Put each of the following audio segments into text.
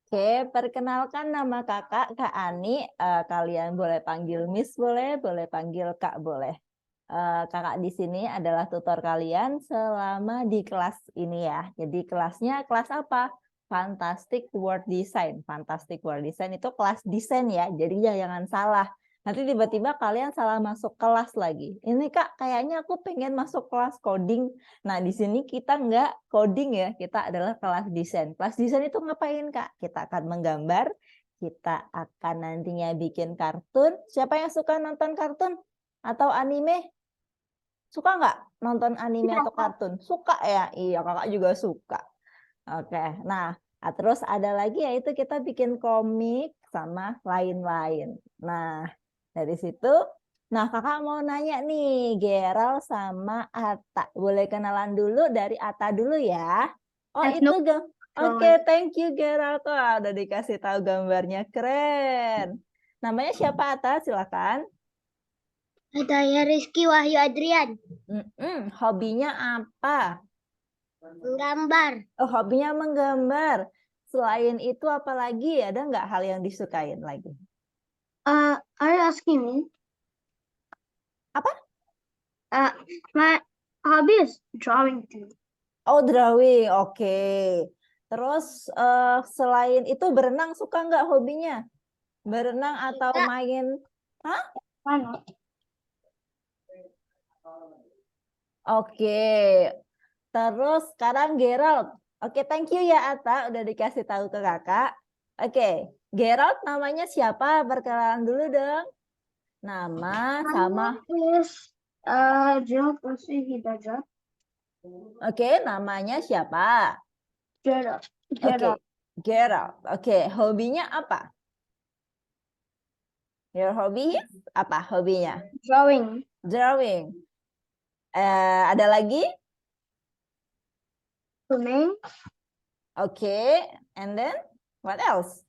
Oke, perkenalkan nama kakak, Kak Ani. Kalian boleh panggil Miss boleh panggil Kak boleh. Kakak di sini adalah tutor kalian selama di kelas ini ya. Jadi kelasnya kelas apa? Fantastic Word Design. Fantastic Word Design itu kelas desain ya. Jadi jangan salah. Nanti tiba-tiba kalian salah masuk kelas lagi. Ini Kak, kayaknya aku pengen masuk kelas coding. Nah, di sini kita nggak coding ya. Kita adalah kelas desain. Kelas desain itu ngapain Kak? Kita akan menggambar. Kita akan nantinya bikin kartun. Siapa yang suka nonton kartun? Atau anime? Suka nggak nonton anime atau kartun? Suka ya? Iya, kakak juga suka. Oke, nah terus ada lagi yaitu kita bikin komik sama lain-lain. Nah, dari situ, nah kakak mau nanya nih, Gerald sama Atta. Boleh kenalan dulu dari Atta dulu ya. Oh itu Oke, thank you Gerald. Wah, udah dikasih tahu gambarnya, keren. Namanya siapa Atta? Silakan. Saya Rizky Wahyu Adrian. Hobinya apa? Menggambar. Oh, hobinya menggambar. Selain itu apa lagi? Ada nggak hal yang disukain lagi? Are you asking me? Apa? My hobby is drawing too. Oh, drawing. Oke. Terus selain itu berenang suka nggak hobinya? Berenang atau Suka. main? Hah? Mana? Oke. Terus sekarang Gerald. Oke, thank you ya Atta udah dikasih tahu ke kakak. Oke, Gerald namanya siapa? Perkenalan dulu dong. Nama sama. Is Gerald Percy Hidayat. Oke, namanya siapa? Gerald. Oke, Gerald. Oke, hobinya apa? Your hobby apa hobinya? Drawing. Drawing. Ada lagi? Swimming. Oke, and then what else?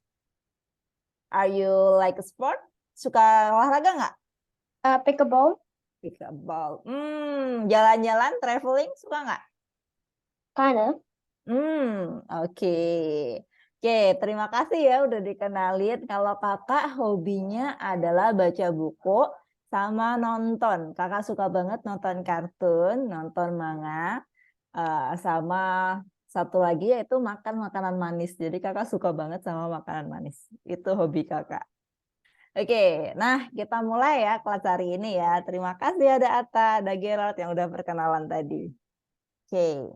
Are you like a sport? Suka olahraga nggak? Pickleball. Pickleball. Jalan-jalan, traveling, suka nggak? Kind of. Oke. Oke, terima kasih ya udah dikenalin. Kalau kakak hobinya adalah baca buku sama nonton. Kakak suka banget nonton kartun, nonton manga, sama satu lagi yaitu makan makanan manis. Jadi kakak suka banget sama makanan manis. Itu hobi kakak. Oke, nah kita mulai ya kelas hari ini ya. Terima kasih ada Atta, ada Gerald yang udah perkenalan tadi. Oke.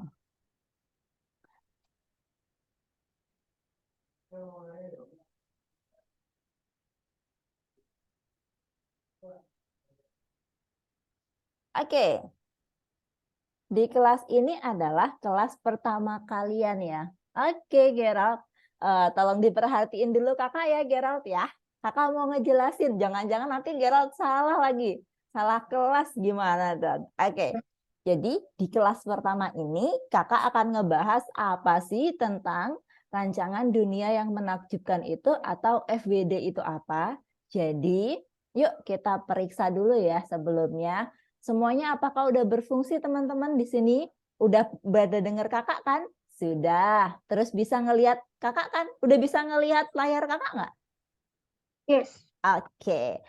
Oke, di kelas ini adalah kelas pertama kalian ya. Oke, Gerald. Tolong diperhatiin dulu kakak ya, Gerald ya. Kakak mau ngejelasin, jangan-jangan nanti Gerald salah lagi. Salah kelas gimana, Dad? Oke, jadi di kelas pertama ini kakak akan ngebahas apa sih tentang rancangan dunia yang menakjubkan itu atau FWD itu apa. Jadi, yuk kita periksa dulu ya sebelumnya. Semuanya apakah udah berfungsi teman-teman di sini? Udah pada dengar kakak kan? Sudah. Terus bisa ngelihat kakak kan? Udah bisa ngelihat layar kakak nggak? Yes. Oke.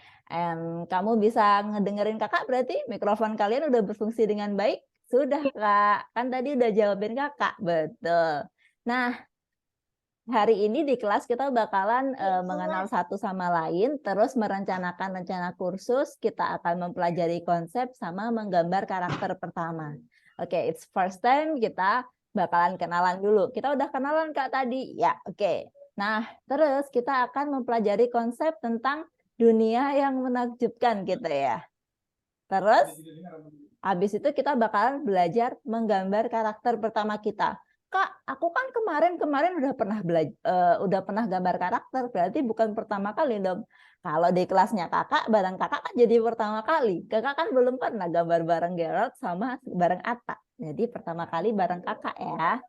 Kamu bisa ngedengerin kakak berarti mikrofon kalian udah berfungsi dengan baik? Sudah kak. Kan tadi udah jawabin kakak. Betul. Nah, hari ini di kelas kita bakalan mengenal satu sama lain, terus merencanakan rencana kursus, kita akan mempelajari konsep sama menggambar karakter pertama. Oke, it's first time kita bakalan kenalan dulu. Kita udah kenalan Kak tadi? Ya, oke. Nah, terus kita akan mempelajari konsep tentang dunia yang menakjubkan gitu ya. Terus, habis itu kita bakalan belajar menggambar karakter pertama kita. Kak, aku kan kemarin udah pernah gambar karakter, berarti bukan pertama kali dong. Kalau di kelasnya kakak, bareng kakak kan jadi pertama kali. Kakak kan belum pernah gambar bareng Gerald sama bareng Atta. Jadi pertama kali bareng kakak ya.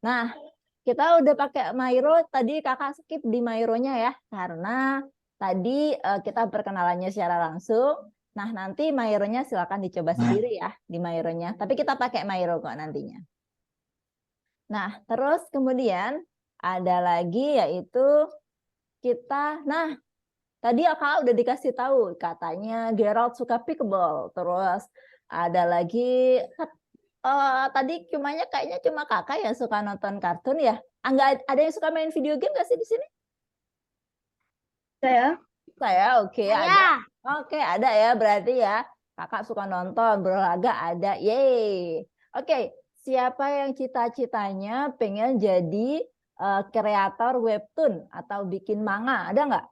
Nah, kita udah pakai Mairo, tadi kakak skip di Maironya ya, karena tadi kita perkenalannya secara langsung. Nah, nanti Maironya silakan dicoba sendiri ya di Maironya. Tapi kita pakai Mairo kok nantinya. Nah, terus kemudian Ada lagi yaitu kita, nah tadi kakak udah dikasih tahu katanya Gerald suka pickleball. Terus ada lagi tadi kayaknya cuma kakak yang suka nonton kartun ya. Enggak ada yang suka main video game nggak sih di sini? Saya. Saya oke ada. Saya. Oke, ada ya berarti ya. Kakak suka nonton, berolahraga ada. Yeay. Oke, siapa yang cita-citanya pengen jadi kreator webtoon atau bikin manga? Ada nggak?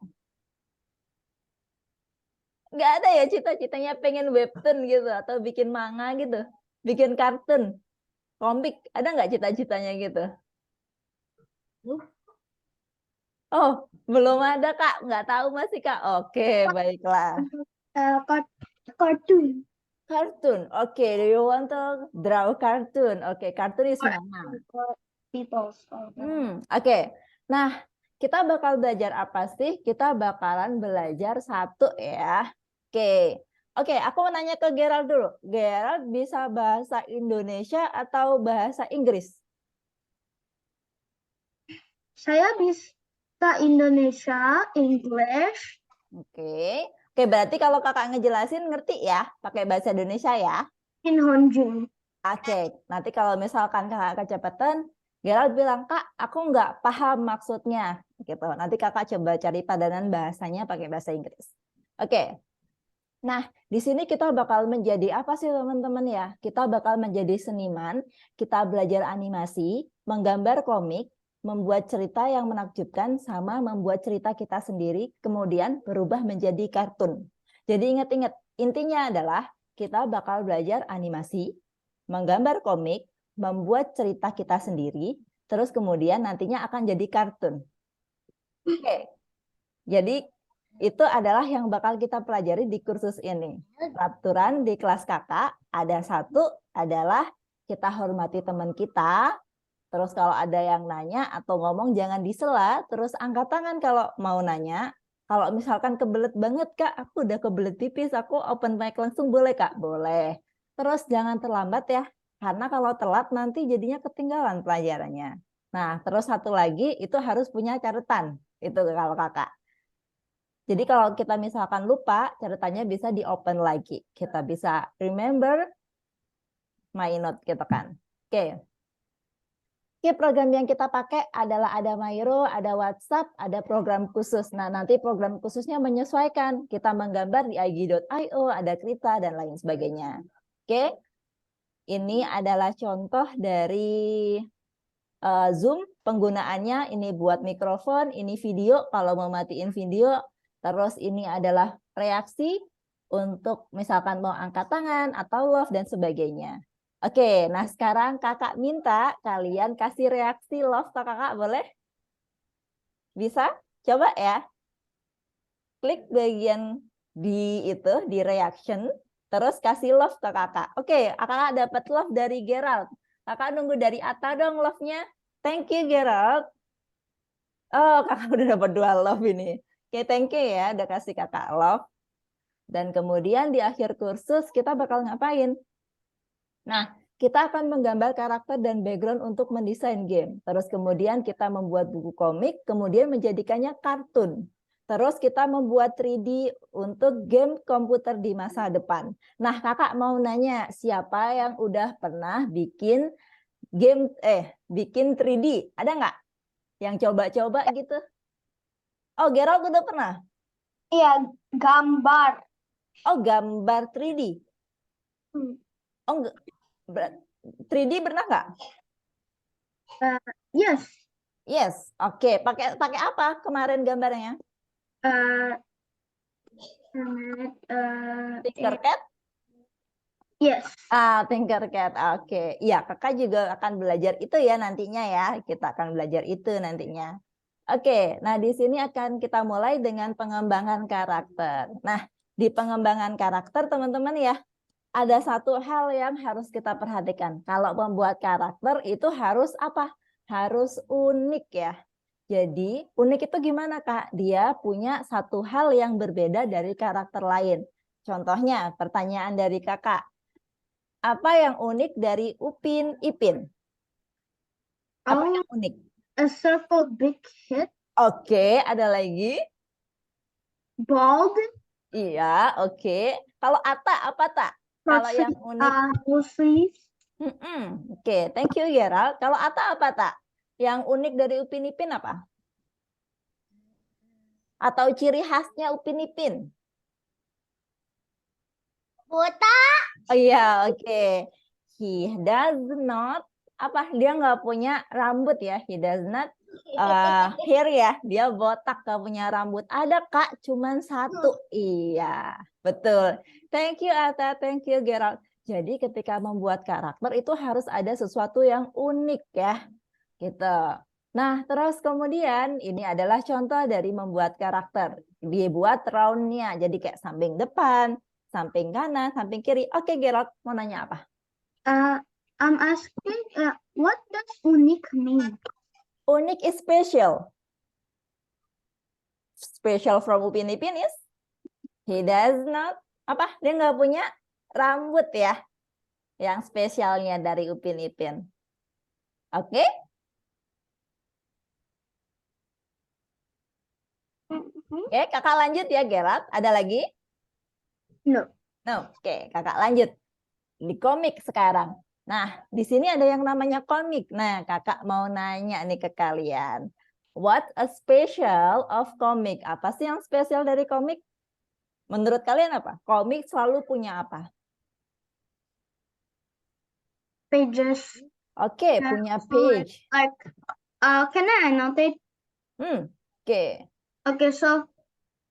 Nggak ada ya cita-citanya pengen webtoon gitu atau bikin manga gitu, bikin kartun, komik, ada nggak cita-citanya gitu? Oh, belum ada Kak, nggak tahu masih Kak. Oke, baiklah. Cartoon. Kartun, oke. Do you want to draw cartoon? Oke, kartun is manga. People. Oke. Nah, kita bakal belajar apa sih? Kita bakalan belajar satu ya. Oke, aku mau nanya ke Gerald dulu. Gerald bisa bahasa Indonesia atau bahasa Inggris? Saya bisa Indonesia, English, Oke. Oke, berarti kalau kakak ngejelasin ngerti ya, pakai bahasa Indonesia ya. in Honjun. Oke, nanti kalau misalkan kakak kecepatan, Gerald bilang, Kak, aku nggak paham maksudnya. Gitu. Nanti kakak coba cari padanan bahasanya pakai bahasa Inggris. Oke. Nah, di sini kita bakal menjadi apa sih teman-teman ya? Kita bakal menjadi seniman, kita belajar animasi, menggambar komik, membuat cerita yang menakjubkan, sama membuat cerita kita sendiri, kemudian berubah menjadi kartun. Jadi ingat-ingat, intinya adalah kita bakal belajar animasi, menggambar komik, membuat cerita kita sendiri, terus kemudian nantinya akan jadi kartun. Oke, jadi itu adalah yang bakal kita pelajari di kursus ini. Peraturan di kelas kakak ada satu adalah kita hormati teman kita. Terus kalau ada yang nanya atau ngomong jangan disela. Terus angkat tangan kalau mau nanya. Kalau misalkan kebelet banget Kak, aku udah kebelet tipis, aku open mic langsung boleh Kak? Boleh. Terus jangan terlambat ya. Karena kalau telat nanti jadinya ketinggalan pelajarannya. Nah, terus satu lagi itu harus punya catatan. Itu kalau kakak. Jadi kalau kita misalkan lupa, catatannya bisa di-open lagi. Kita bisa remember my note gitu kan. Oke. Oke, program yang kita pakai adalah ada Mairo, ada WhatsApp, ada program khusus. Nah, nanti program khususnya menyesuaikan. Kita menggambar di ig.io, ada Krita, dan lain sebagainya. Oke. Ini adalah contoh dari Zoom. Penggunaannya ini buat mikrofon, ini video. Kalau mau matiin video, terus ini adalah reaksi untuk misalkan mau angkat tangan atau love dan sebagainya. Oke, nah sekarang kakak minta kalian kasih reaksi love ke kakak, boleh? Bisa? Coba ya. Klik bagian di itu, di reaction, terus kasih love ke kakak. Oke, kakak dapat love dari Gerald. Kakak nunggu dari Atta dong love-nya. Thank you Gerald. Oh, kakak udah dapat 2 love ini. Oke, thank you ya udah kasih kakak love. Dan kemudian di akhir kursus kita bakal ngapain? Nah, kita akan menggambar karakter dan background untuk mendesain game. Terus kemudian kita membuat buku komik, kemudian menjadikannya kartun. Terus kita membuat 3D untuk game komputer di masa depan. Nah, kakak mau nanya, siapa yang udah pernah bikin game, bikin 3D? Ada nggak yang coba-coba gitu? Oh, Gerald udah pernah? Iya, gambar. Oh, gambar 3D. Oh, 3D pernah nggak? Yes. Yes. Oke. Pakai apa kemarin gambarnya? Tinkercad? Yes. Tinkercad. Oke. Iya, kakak juga akan belajar itu ya nantinya ya. Kita akan belajar itu nantinya. Oke. Nah, di sini akan kita mulai dengan pengembangan karakter. Nah, di pengembangan karakter teman-teman ya, ada satu hal yang harus kita perhatikan. Kalau membuat karakter itu harus apa? Harus unik ya. Jadi unik itu gimana Kak? Dia punya satu hal yang berbeda dari karakter lain. Contohnya pertanyaan dari kakak. Apa yang unik dari Upin Ipin? Apa yang unik? A circle, big head, Oke, ada lagi? bald, Iya, oke. Kalau Ata apa tak? Kalau yang unik. no sleeves, Oke, thank you Gerald. Kalau Ata apa tak? Yang unik dari Upin Ipin apa? Atau ciri khasnya Upin Ipin? botak. Oh iya, oke. He does not apa? Dia nggak punya rambut ya. He does not hair ya. Dia botak, nggak punya rambut. Ada Kak, cuman satu. Iya, betul. Thank you Ata, thank you Gerald. Jadi ketika membuat karakter itu harus ada sesuatu yang unik ya. Gitu. Nah, terus kemudian ini adalah contoh dari membuat karakter. Dibuat round-nya, jadi kayak samping depan, samping kanan, samping kiri. Oke, Gerald, mau nanya apa? I'm asking, what does unique mean? Unik is special. Special from Upin Ipin is he does not apa? Dia nggak punya rambut ya. Yang spesialnya dari Upin Ipin. Oke? Oke, kakak lanjut ya, Gerald. Ada lagi? No. No, oke, kakak lanjut. Di komik sekarang. Nah, di sini ada yang namanya komik. Nah, kakak mau nanya nih ke kalian. What a special of comic? Apa sih yang spesial dari komik? Menurut kalian apa? Komik selalu punya apa? Pages. Oke, Yeah, punya so page. like, can I annotate? Oke. Okay, so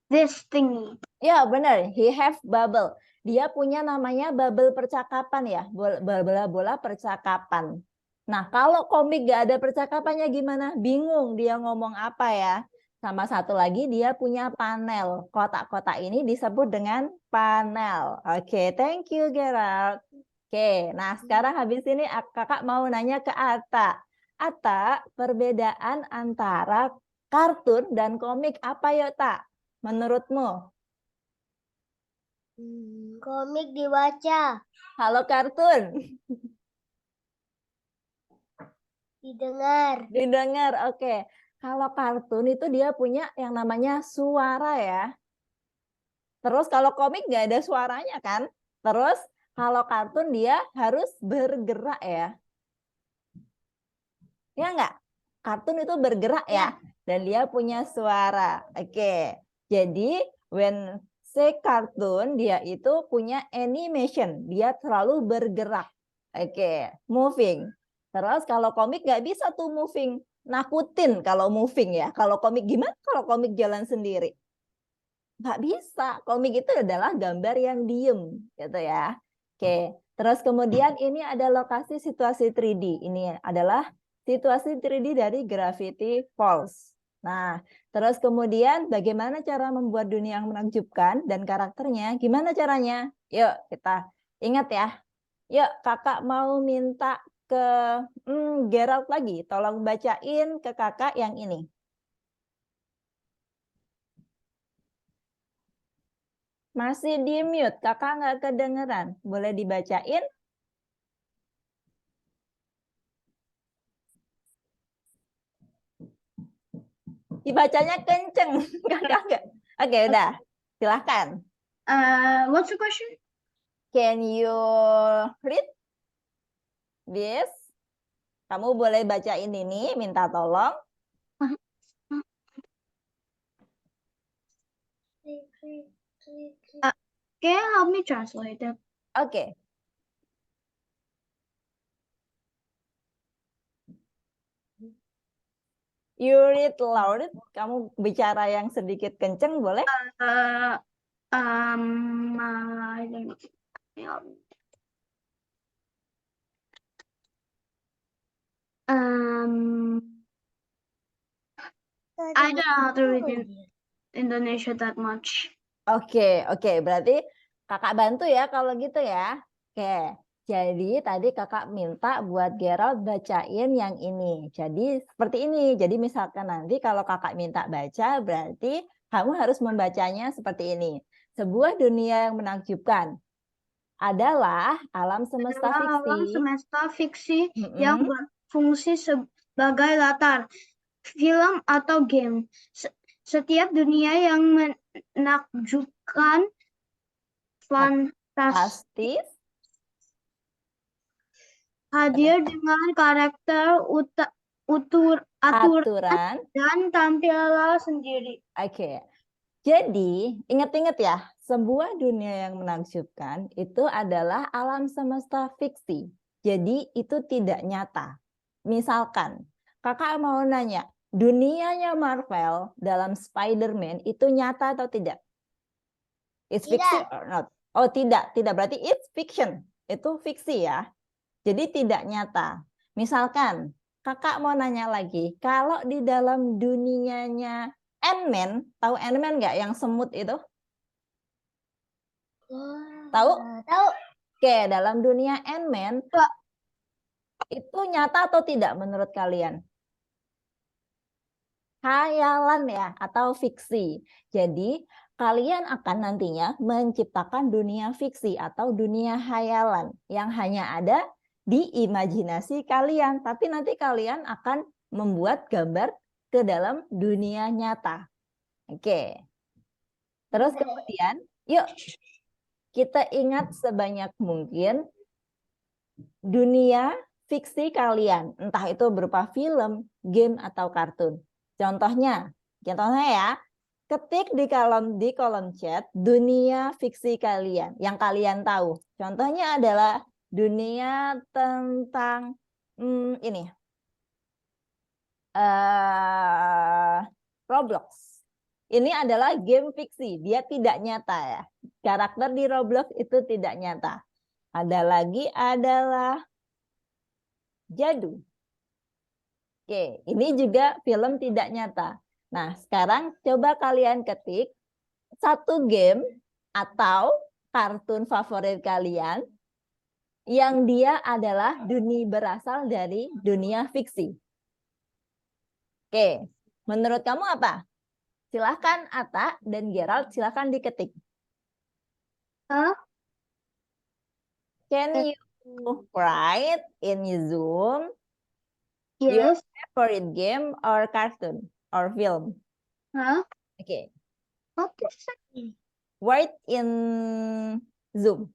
this thingy. Ya, benar. He have bubble. Dia punya namanya bubble percakapan ya. Bola-bola percakapan. Nah, kalau komik gak ada percakapannya gimana? Bingung dia ngomong apa ya. Sama satu lagi dia punya panel. Kotak-kotak ini disebut dengan panel. Oke, thank you Gerald. Oke, nah sekarang habis ini kakak mau nanya ke Ata. Ata, perbedaan antara kartun dan komik apa ya, Tak? Menurutmu? Komik dibaca, Halo kartun. didengar. Didengar, oke. Kalau kartun itu dia punya yang namanya suara ya. Terus kalau komik nggak ada suaranya kan? Terus kalau kartun dia harus bergerak ya. Ya nggak? Kartun itu bergerak ya. Dan dia punya suara. Oke. Jadi when say kartun dia itu punya animation. Dia selalu bergerak. Oke, moving. Terus kalau komik nggak bisa tuh moving. Nakutin kalau moving ya. Kalau komik gimana kalau komik jalan sendiri? Nggak bisa. Komik itu adalah gambar yang diem. Gitu ya. Oke. Terus kemudian ini ada lokasi situasi 3D. Ini adalah situasi 3D dari Gravity Falls. Nah, terus kemudian bagaimana cara membuat dunia yang menakjubkan dan karakternya? Gimana caranya? Yuk kita ingat ya. Yuk kakak mau minta ke Gerald lagi. Tolong bacain ke kakak yang ini. Masih di mute, kakak nggak kedengeran. Boleh dibacain? Dibacanya kenceng. Kakak nggak. Oke, udah. Silahkan. What's the question? Can you read this? Kamu boleh bacain ini, minta tolong. Can you help me translate it? Oke. You read loud. Kamu bicara yang sedikit kenceng, boleh? I don't know how to read in Indonesia that much. Oke. Berarti kakak bantu ya kalau gitu ya. Oke. Jadi tadi kakak minta buat Gerald bacain yang ini. Jadi seperti ini. Jadi misalkan nanti kalau kakak minta baca, berarti kamu harus membacanya seperti ini. Sebuah dunia yang menakjubkan adalah alam semesta fiksi. Alam semesta fiksi yang berfungsi sebagai latar. film atau game. Setiap dunia yang menakjubkan, fantastis, Pastis, hadir dengan karakter aturan aturan. dan tampilan sendiri. Oke. Jadi, ingat-ingat ya, sebuah dunia yang menakjubkan itu adalah alam semesta fiksi. Jadi, itu tidak nyata. Misalkan, kakak mau nanya, dunianya Marvel dalam Spider-Man itu nyata atau tidak? It's fiction or not? Oh, tidak. Tidak, berarti it's fiction. Itu fiksi ya. Jadi, tidak nyata. Misalkan, kakak mau nanya lagi, kalau di dalam dunianya Ant-Man, tahu Ant-Man nggak yang semut itu? Tahu? Tahu. Oke, dalam dunia Ant-Man, itu nyata atau tidak menurut kalian? Khayalan ya, atau fiksi. Jadi, kalian akan nantinya menciptakan dunia fiksi atau dunia khayalan yang hanya ada di imajinasi kalian. Tapi nanti kalian akan membuat gambar ke dalam dunia nyata. Oke. Terus kemudian, yuk kita ingat sebanyak mungkin dunia fiksi kalian. Entah itu berupa film, game, atau kartun. Contohnya ya, ketik di kolom chat dunia fiksi kalian yang kalian tahu. Contohnya adalah dunia tentang ini. Roblox. Ini adalah game fiksi, dia tidak nyata ya. Karakter di Roblox itu tidak nyata. Ada lagi adalah jadu. Oke, ini juga film tidak nyata. Nah, sekarang coba kalian ketik satu game atau kartun favorit kalian yang dia adalah berasal dari dunia fiksi. Oke, menurut kamu apa? Silahkan Atta dan Gerald, silahkan diketik. Can you write in Zoom your Yes. favorite game or cartoon or film? Okay. Okay. Write in Zoom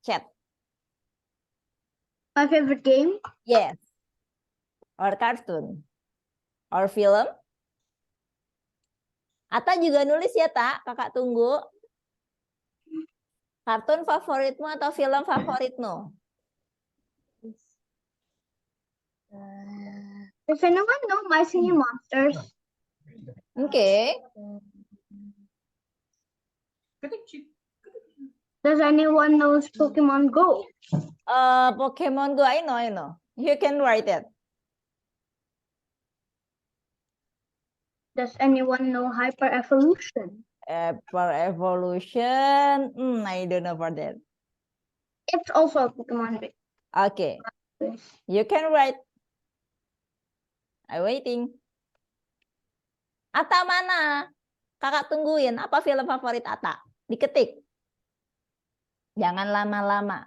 chat. My favorite game? Yes. Or cartoon or film. Atta juga nulis ya, Tak. Kakak tunggu. Kartun favoritmu atau film favoritmu? Does anyone know My Singing Monsters? Okay. Does anyone know Pokemon Go? Pokemon Go, I know. You can write it. Does anyone know Hyper Evolution? For evolution, I don't know for that. It's also a Pokemon game. Okay, you can write. I'm waiting. Atta mana? Kakak tungguin. Apa film favorit Atta? Diketik. Jangan lama-lama.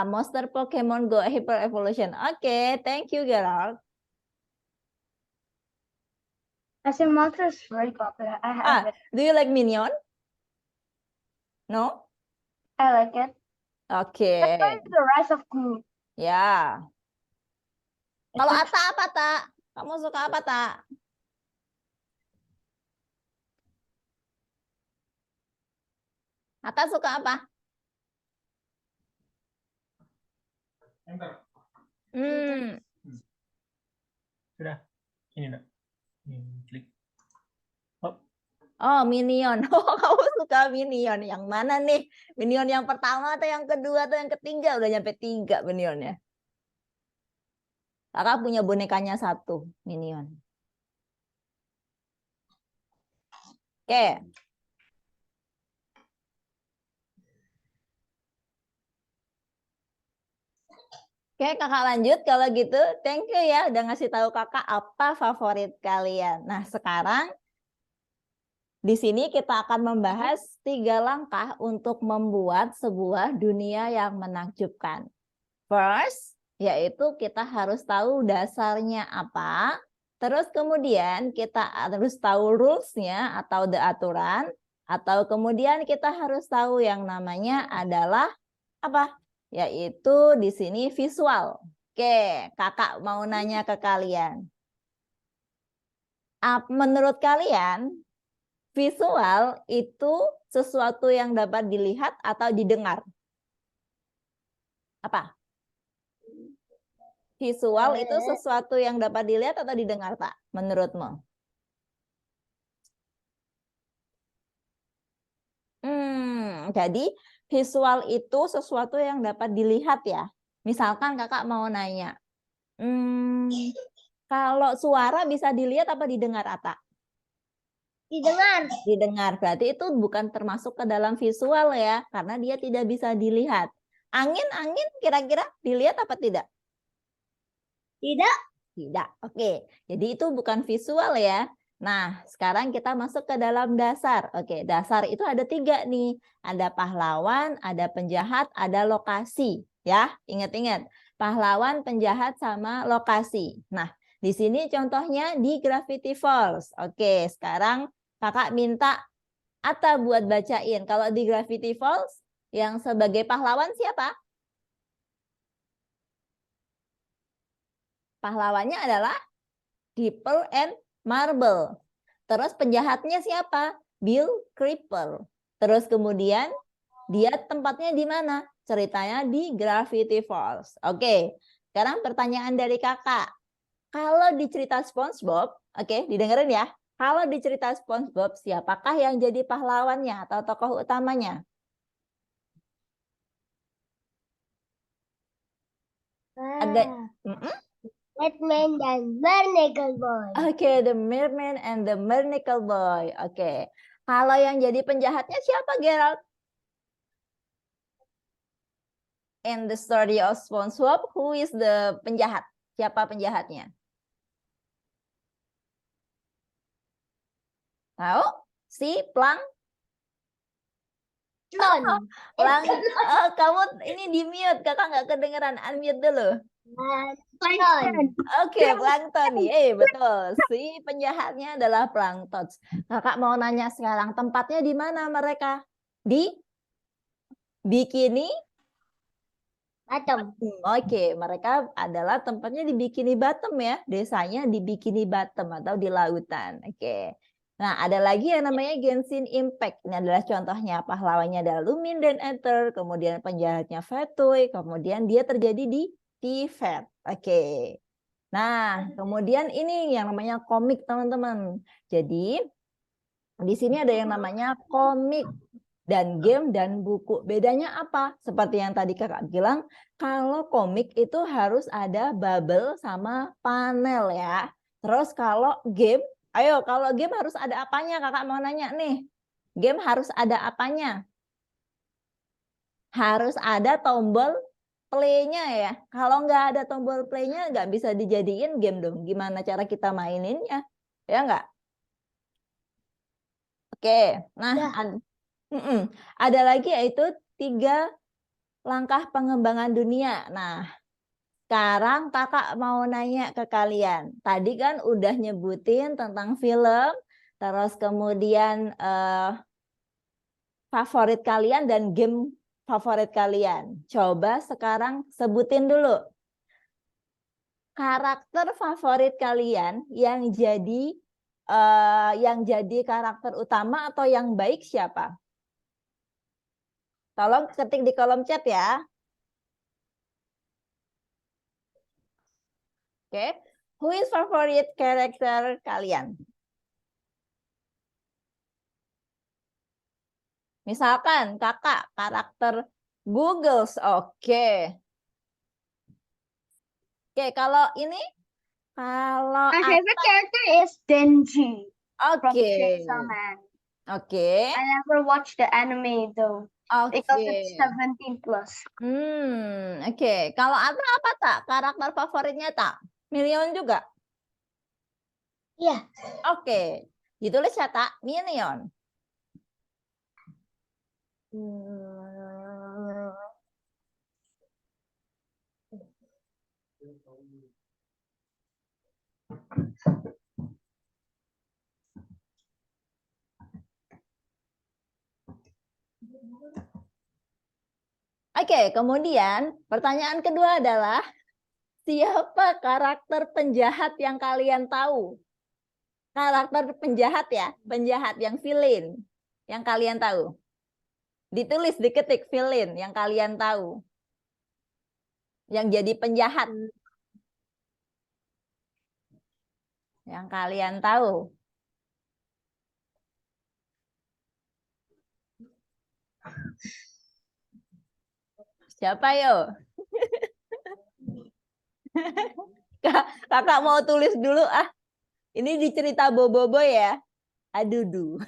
Monster Pokemon Go Hyper Evolution. Okay, thank you, Gerald. I say Monster is very popular. I have it. Do you like Minion? No? I like it. Okay. The Rise of Gru. Ya. Kalau Atta apa, Tak? Kamu suka apa, Tak? Atta suka apa? Sudah. Ini enggak. Klik. Oh, Minion. Oh, kamu suka Minion. Yang mana nih? Minion yang pertama atau yang kedua atau yang ketiga? Udah nyampe 3 Minionnya. Kakak punya bonekanya 1 Minion. Oke. Oke, kakak lanjut. Kalau gitu, thank you ya udah ngasih tahu kakak apa favorit kalian. Nah, sekarang Di sini kita akan membahas 3 langkah untuk membuat sebuah dunia yang menakjubkan. First, yaitu kita harus tahu dasarnya apa. Terus kemudian kita harus tahu rules-nya atau aturan. Atau kemudian kita harus tahu yang namanya adalah apa? Yaitu di sini visual. Oke, kakak mau nanya ke kalian. Menurut kalian, visual itu sesuatu yang dapat dilihat atau didengar? Apa? Visual itu sesuatu yang dapat dilihat atau didengar, Pak? Menurutmu? Jadi visual itu sesuatu yang dapat dilihat ya. Misalkan kakak mau nanya, kalau suara bisa dilihat apa didengar, Ata? Didengar. Didengar, berarti itu bukan termasuk ke dalam visual ya, karena dia tidak bisa dilihat. Angin kira-kira dilihat apa tidak? Tidak. Tidak, oke. Jadi itu bukan visual ya. Nah, sekarang kita masuk ke dalam dasar. Oke, dasar itu ada 3 nih. Ada pahlawan, ada penjahat, ada lokasi. Ya, ingat-ingat. Pahlawan, penjahat, sama lokasi. Nah, di sini contohnya di Gravity Falls. Oke, sekarang kakak minta Atta buat bacain. Kalau di Gravity Falls, yang sebagai pahlawan siapa? Pahlawannya adalah Dipper and Marble. Terus penjahatnya siapa? Bill Creeper. Terus kemudian dia tempatnya di mana? Ceritanya di Gravity Falls. Oke, sekarang pertanyaan dari kakak. Kalau di cerita SpongeBob, oke, didengerin ya. Kalau di cerita SpongeBob, siapakah yang jadi pahlawannya atau tokoh utamanya? Ada. Batman dan Barnacle Boy. Oke, The Merman and the Barnacle Boy. Oke. Kalau yang jadi penjahatnya siapa, Gerald? In the story of SpongeBob, who is the penjahat? Siapa penjahatnya? Tahu? Si Plankton. Kamu ini di mute, kakak nggak kedengeran. Unmute dulu. Oke, Plankton. Betul. Si penjahatnya adalah Plankton. Kakak mau nanya sekarang, tempatnya di mana mereka? Di Bikini Bottom. Oke, mereka adalah tempatnya di Bikini Bottom ya. Desanya di Bikini Bottom atau di lautan. Oke. Nah, ada lagi yang namanya Genshin Impact. Ini adalah contohnya. Pahlawannya adalah Lumin dan Aether, kemudian penjahatnya Fatui, kemudian dia terjadi di Teyvat. Oke. Nah, kemudian ini yang namanya komik, teman-teman. Jadi, di sini ada yang namanya komik dan game dan buku. Bedanya apa? Seperti yang tadi kakak bilang, kalau komik itu harus ada bubble sama panel ya. Terus kalau game, kalau game harus ada apanya? Kakak mau nanya nih. Game harus ada apanya? Harus ada tombol play-nya ya. Kalau nggak ada tombol play-nya nggak bisa dijadiin game dong. Gimana cara kita maininnya? Ya nggak? Oke, nah ada lagi yaitu 3 langkah pengembangan dunia. Nah, sekarang kakak mau nanya ke kalian. Tadi kan udah nyebutin tentang film, terus kemudian favorit kalian dan game favorit kalian. Coba sekarang sebutin dulu karakter favorit kalian yang jadi karakter utama atau yang baik siapa? Tolong ketik di kolom chat ya. Oke, who is favorite character kalian? Misalkan kakak karakter Googles, oke. Oke, kalau ini, kalau My favorite character is Denji from oke, Chainsaw Man. oke, I never watched the anime though because it's oke. 17 plus. Oke. Kalau Ata apa tak? Karakter favoritnya tak? Million juga? Iya. Oke. Ditulis ya tak? Minion. Oke, kemudian pertanyaan kedua adalah siapa karakter penjahat yang kalian tahu? Karakter penjahat ya, penjahat yang villain yang kalian tahu. Ditulis, diketik villain yang kalian tahu. Yang jadi penjahat. Yang kalian tahu. Siapa yo? Kakak mau tulis dulu ah. Ini di cerita Boboiboy ya. Adudu.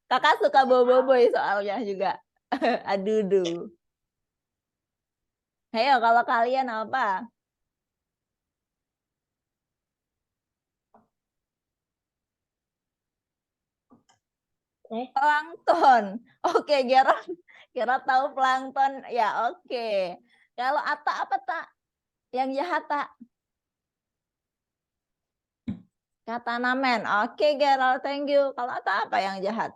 Kakak suka Boboiboy soalnya juga. Adudu. Ayo kalau kalian apa? Plankton. Oke, Gerard tahu plankton. Ya, oke. Kalau Ata apa tak? Yang jahat tak? Katana Man. Oke, Gerald, thank you. Kalau Ata apa yang jahat?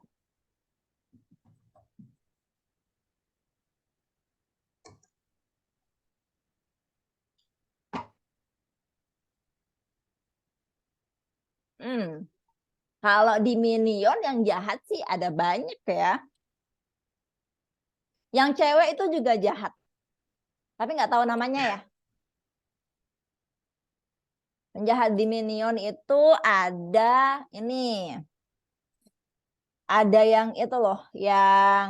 Kalau di Minion yang jahat sih ada banyak ya. Yang cewek itu juga jahat. Tapi nggak tahu namanya ya. Penjahat di Minion itu ada ini. Ada yang itu loh, yang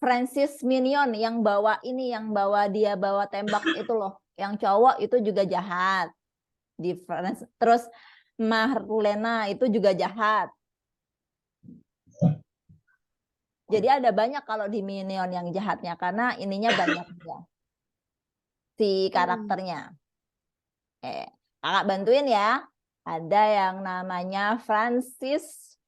Francis Minion yang bawa ini, yang dia bawa tembak itu loh. Yang cowok itu juga jahat. Terus Marlena itu juga jahat. Jadi ada banyak kalau di Minion yang jahatnya karena ininya banyak ya. Si karakternya. Oke, kakak bantuin ya. Ada yang namanya Francis.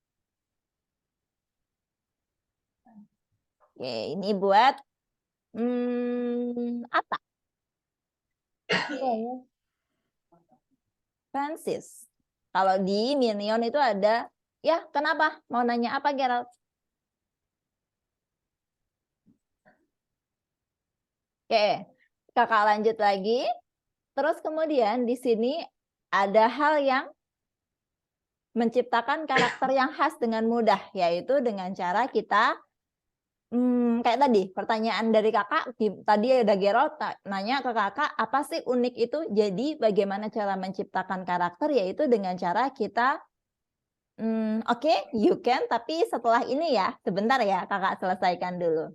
Oke, ini buat Ata. Francis. Kalau di Minion itu ada, ya kenapa? Mau nanya apa Gerald? Oke, kakak lanjut lagi. Terus kemudian di sini ada hal yang menciptakan karakter yang khas dengan mudah, yaitu dengan cara kita kayak tadi pertanyaan dari kakak tadi ada Gerald nanya ke kakak apa sih unik itu, jadi bagaimana cara menciptakan karakter yaitu dengan cara kita oke, you can, tapi setelah ini ya sebentar ya kakak selesaikan dulu.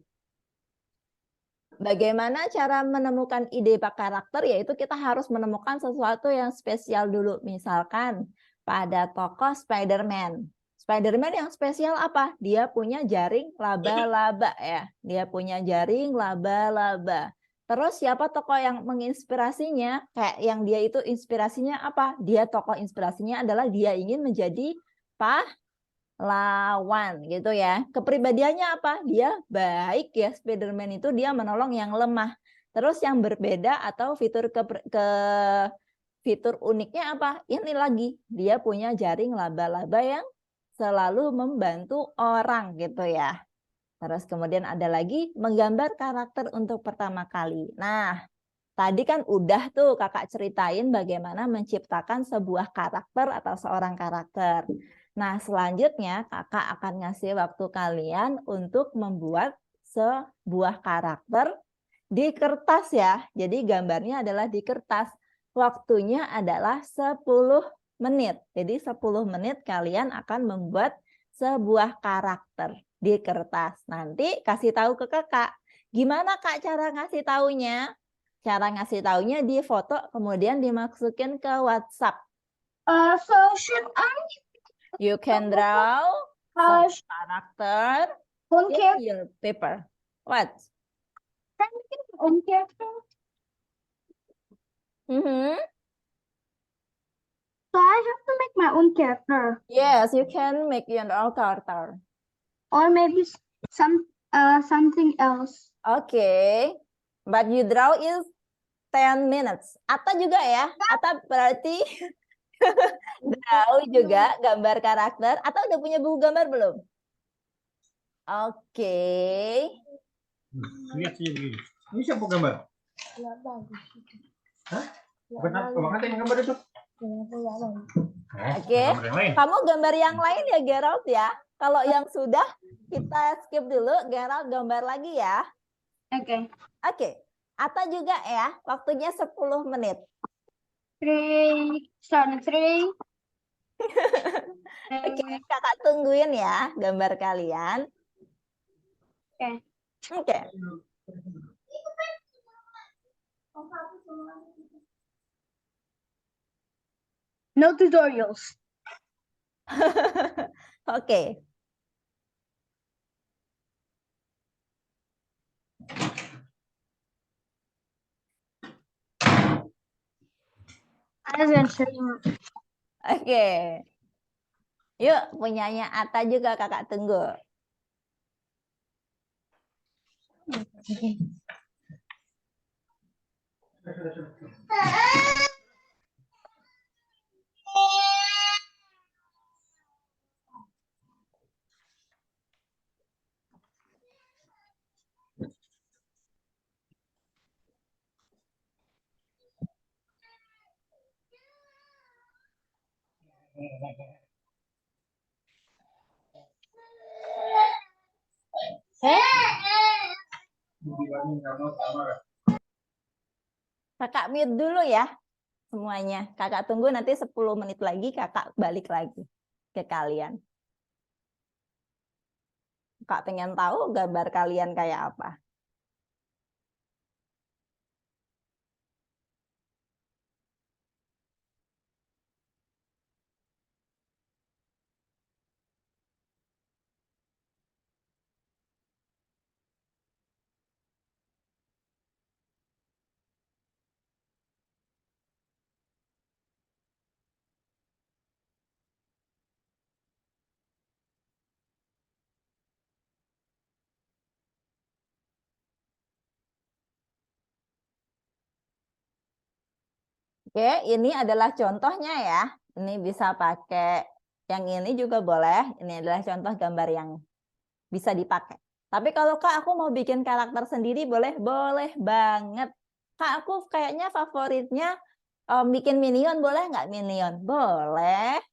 Bagaimana cara menemukan ide karakter yaitu kita harus menemukan sesuatu yang spesial dulu, misalkan pada tokoh Spider-Man. Spider-Man yang spesial apa? Dia punya jaring laba-laba ya. Dia punya jaring laba-laba. Terus siapa tokoh yang menginspirasinya? Kayak yang dia itu inspirasinya apa? Dia tokoh inspirasinya adalah dia ingin menjadi pahlawan gitu ya. Kepribadiannya apa? Dia baik ya. Spider-Man itu dia menolong yang lemah. Terus yang berbeda atau fitur fitur uniknya apa? Ini lagi, dia punya jaring laba-laba yang selalu membantu orang gitu ya. Terus kemudian ada lagi menggambar karakter untuk pertama kali. Nah, tadi kan udah tuh kakak ceritain bagaimana menciptakan sebuah karakter atau seorang karakter. Nah, selanjutnya kakak akan ngasih waktu kalian untuk membuat sebuah karakter di kertas ya. Jadi gambarnya adalah di kertas. Waktunya adalah 10 menit. Jadi 10 menit kalian akan membuat sebuah karakter di kertas. Nanti kasih tahu ke kakak. Gimana kak cara ngasih taunya? Cara ngasih taunya di foto kemudian dimasukin ke WhatsApp. So should I You can draw karakter in your paper. What? So I have to make my own character, Yes, you can make your own character. or maybe something else. Okay, but you draw is 10 minutes. Atta juga ya? Atta berarti draw juga gambar karakter. Atta udah punya buku gambar belum? Oke. Lihat sih begini. Ini siapa gambar? Hah? Bukan abang Ata yang gambar itu. Oke. Gambar yang lain. Kamu gambar yang lain ya Gerald ya. Kalau yang sudah kita skip dulu. Gerald gambar lagi ya. Okay. Oke. Atta juga ya. Waktunya 10 menit. 3. Oke, kakak tungguin ya gambar kalian. Okay. Oke. No tutorials. Oke. I will show you. Oke. Yuk, punyanya Atta juga kakak tunggu. Kakak mute dulu ya semuanya. Kakak tunggu nanti 10 menit lagi kakak balik lagi ke kalian. Kak pengen tahu gambar kalian kayak apa. Oke, ini adalah contohnya ya. Ini bisa pakai yang ini juga boleh. Ini adalah contoh gambar yang bisa dipakai. Tapi kalau Kak aku mau bikin karakter sendiri boleh? Boleh banget. Kak aku kayaknya favoritnya bikin minion, boleh nggak minion? Boleh.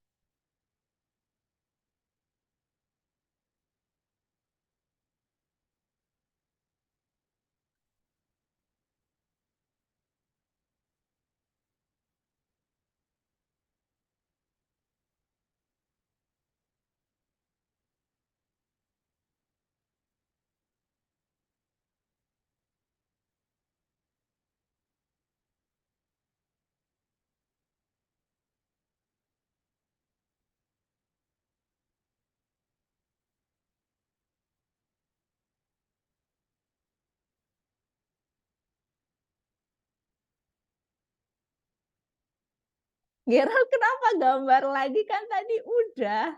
Gerald kenapa gambar lagi kan tadi udah.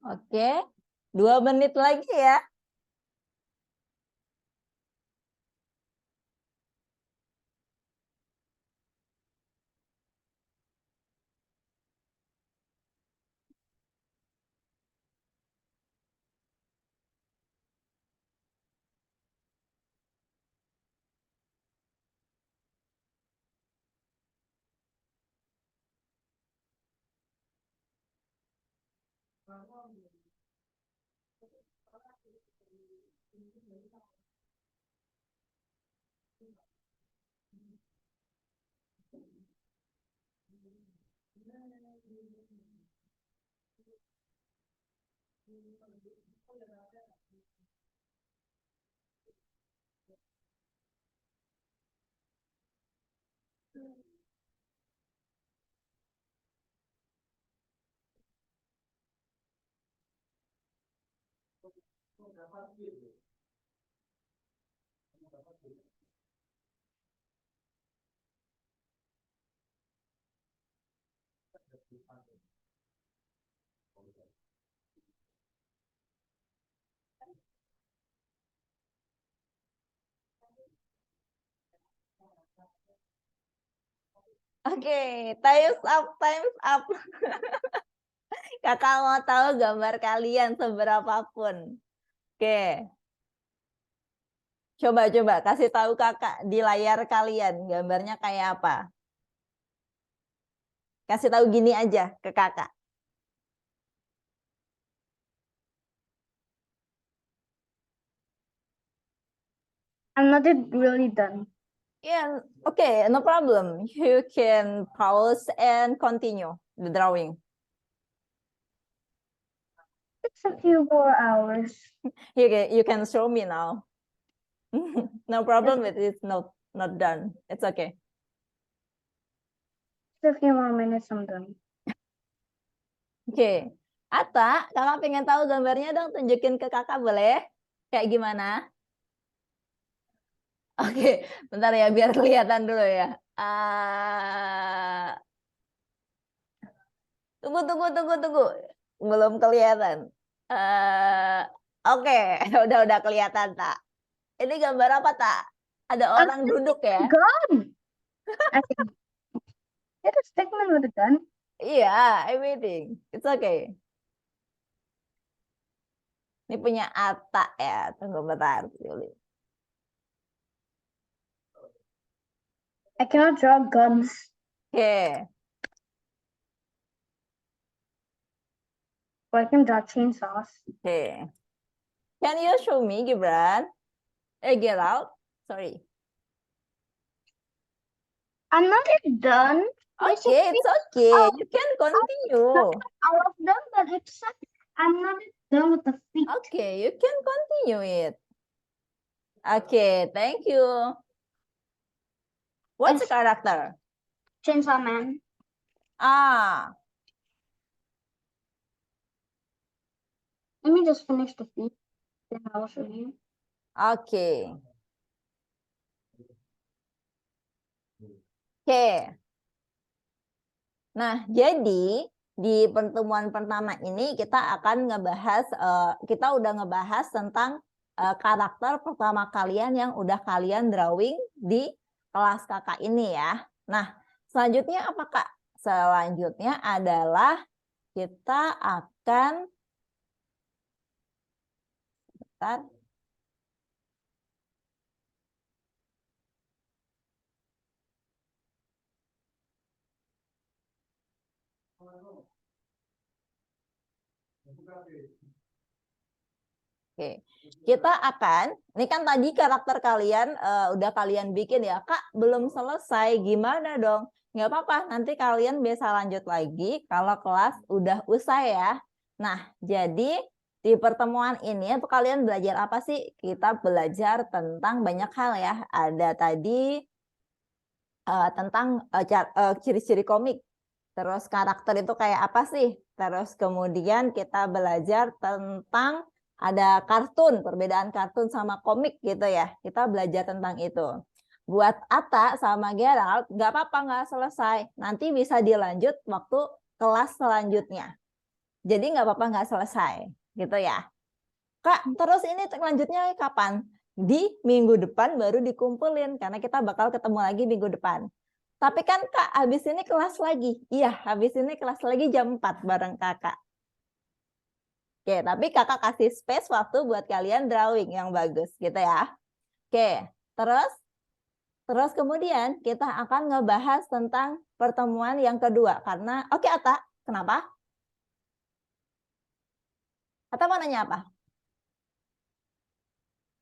Oke, 2 menit lagi ya. Oke, time's up, time's up. Kakak mau tahu gambar kalian seberapapun. Oke. Coba kasih tahu kakak di layar kalian gambarnya kayak apa. Kasih tahu gini aja ke kakak. I'm not really done. Yeah, okay, no problem. You can pause and continue the drawing. It's a few more hours. You can show me now. No problem, it is not done. It's okay. Just a few more minutes, I'm done. Oke. Atta, kakak pengen tahu gambarnya dong, tunjukin ke kakak boleh? Kayak gimana? Oke, bentar ya biar kelihatan dulu ya. Tunggu. Belum kelihatan. Oke, udah kelihatan, Tak. Ini gambar apa, Tak? Ada orang duduk ya? Gone. I think. It is statement with a gun. Iya, I'm waiting. It's okay. Ini punya Ata ya. Tunggu bentar, Juli. I cannot draw guns. Oke. But I can draw chainsaws. Oke. Can you show me, Gibran? Gerald? Sorry. I'm not yet done. Okay, it's okay. You can continue. All of them, but except I'm not yet done with the feet. Okay, you can continue it. Okay, thank you. What's the character? Chainsaw Man. Ah, Let me just finish the feet. Then I'll show you. oke. Oke. Nah, jadi di pertemuan pertama ini kita akan ngebahas, kita udah ngebahas tentang karakter pertama kalian yang udah kalian drawing di kelas kakak ini ya. Nah, selanjutnya apa Kak? Selanjutnya adalah kita akan bentar. Oke, kita akan, ini kan tadi karakter kalian udah kalian bikin ya, Kak belum selesai, gimana dong? Nggak apa-apa, nanti kalian bisa lanjut lagi kalau kelas udah usai ya. Nah, jadi di pertemuan ini tuh kalian belajar apa sih? Kita belajar tentang banyak hal ya. Ada tadi tentang ciri-ciri komik. Terus karakter itu kayak apa sih? Terus kemudian kita belajar tentang ada kartun, perbedaan kartun sama komik gitu ya. Kita belajar tentang itu. Buat Ata sama Gerald, nggak apa-apa nggak selesai. Nanti bisa dilanjut waktu kelas selanjutnya. Jadi nggak apa-apa nggak selesai, gitu ya. Kak, terus ini lanjutnya kapan? Di minggu depan baru dikumpulin, karena kita bakal ketemu lagi minggu depan. Tapi kan Kak, habis ini kelas lagi. Iya, habis ini kelas lagi jam 4 bareng Kakak. Oke, tapi Kakak kasih space waktu buat kalian drawing yang bagus gitu ya. Oke, terus kemudian kita akan ngebahas tentang pertemuan yang kedua. Karena, oke Ata, kenapa? Ata mau nanya apa?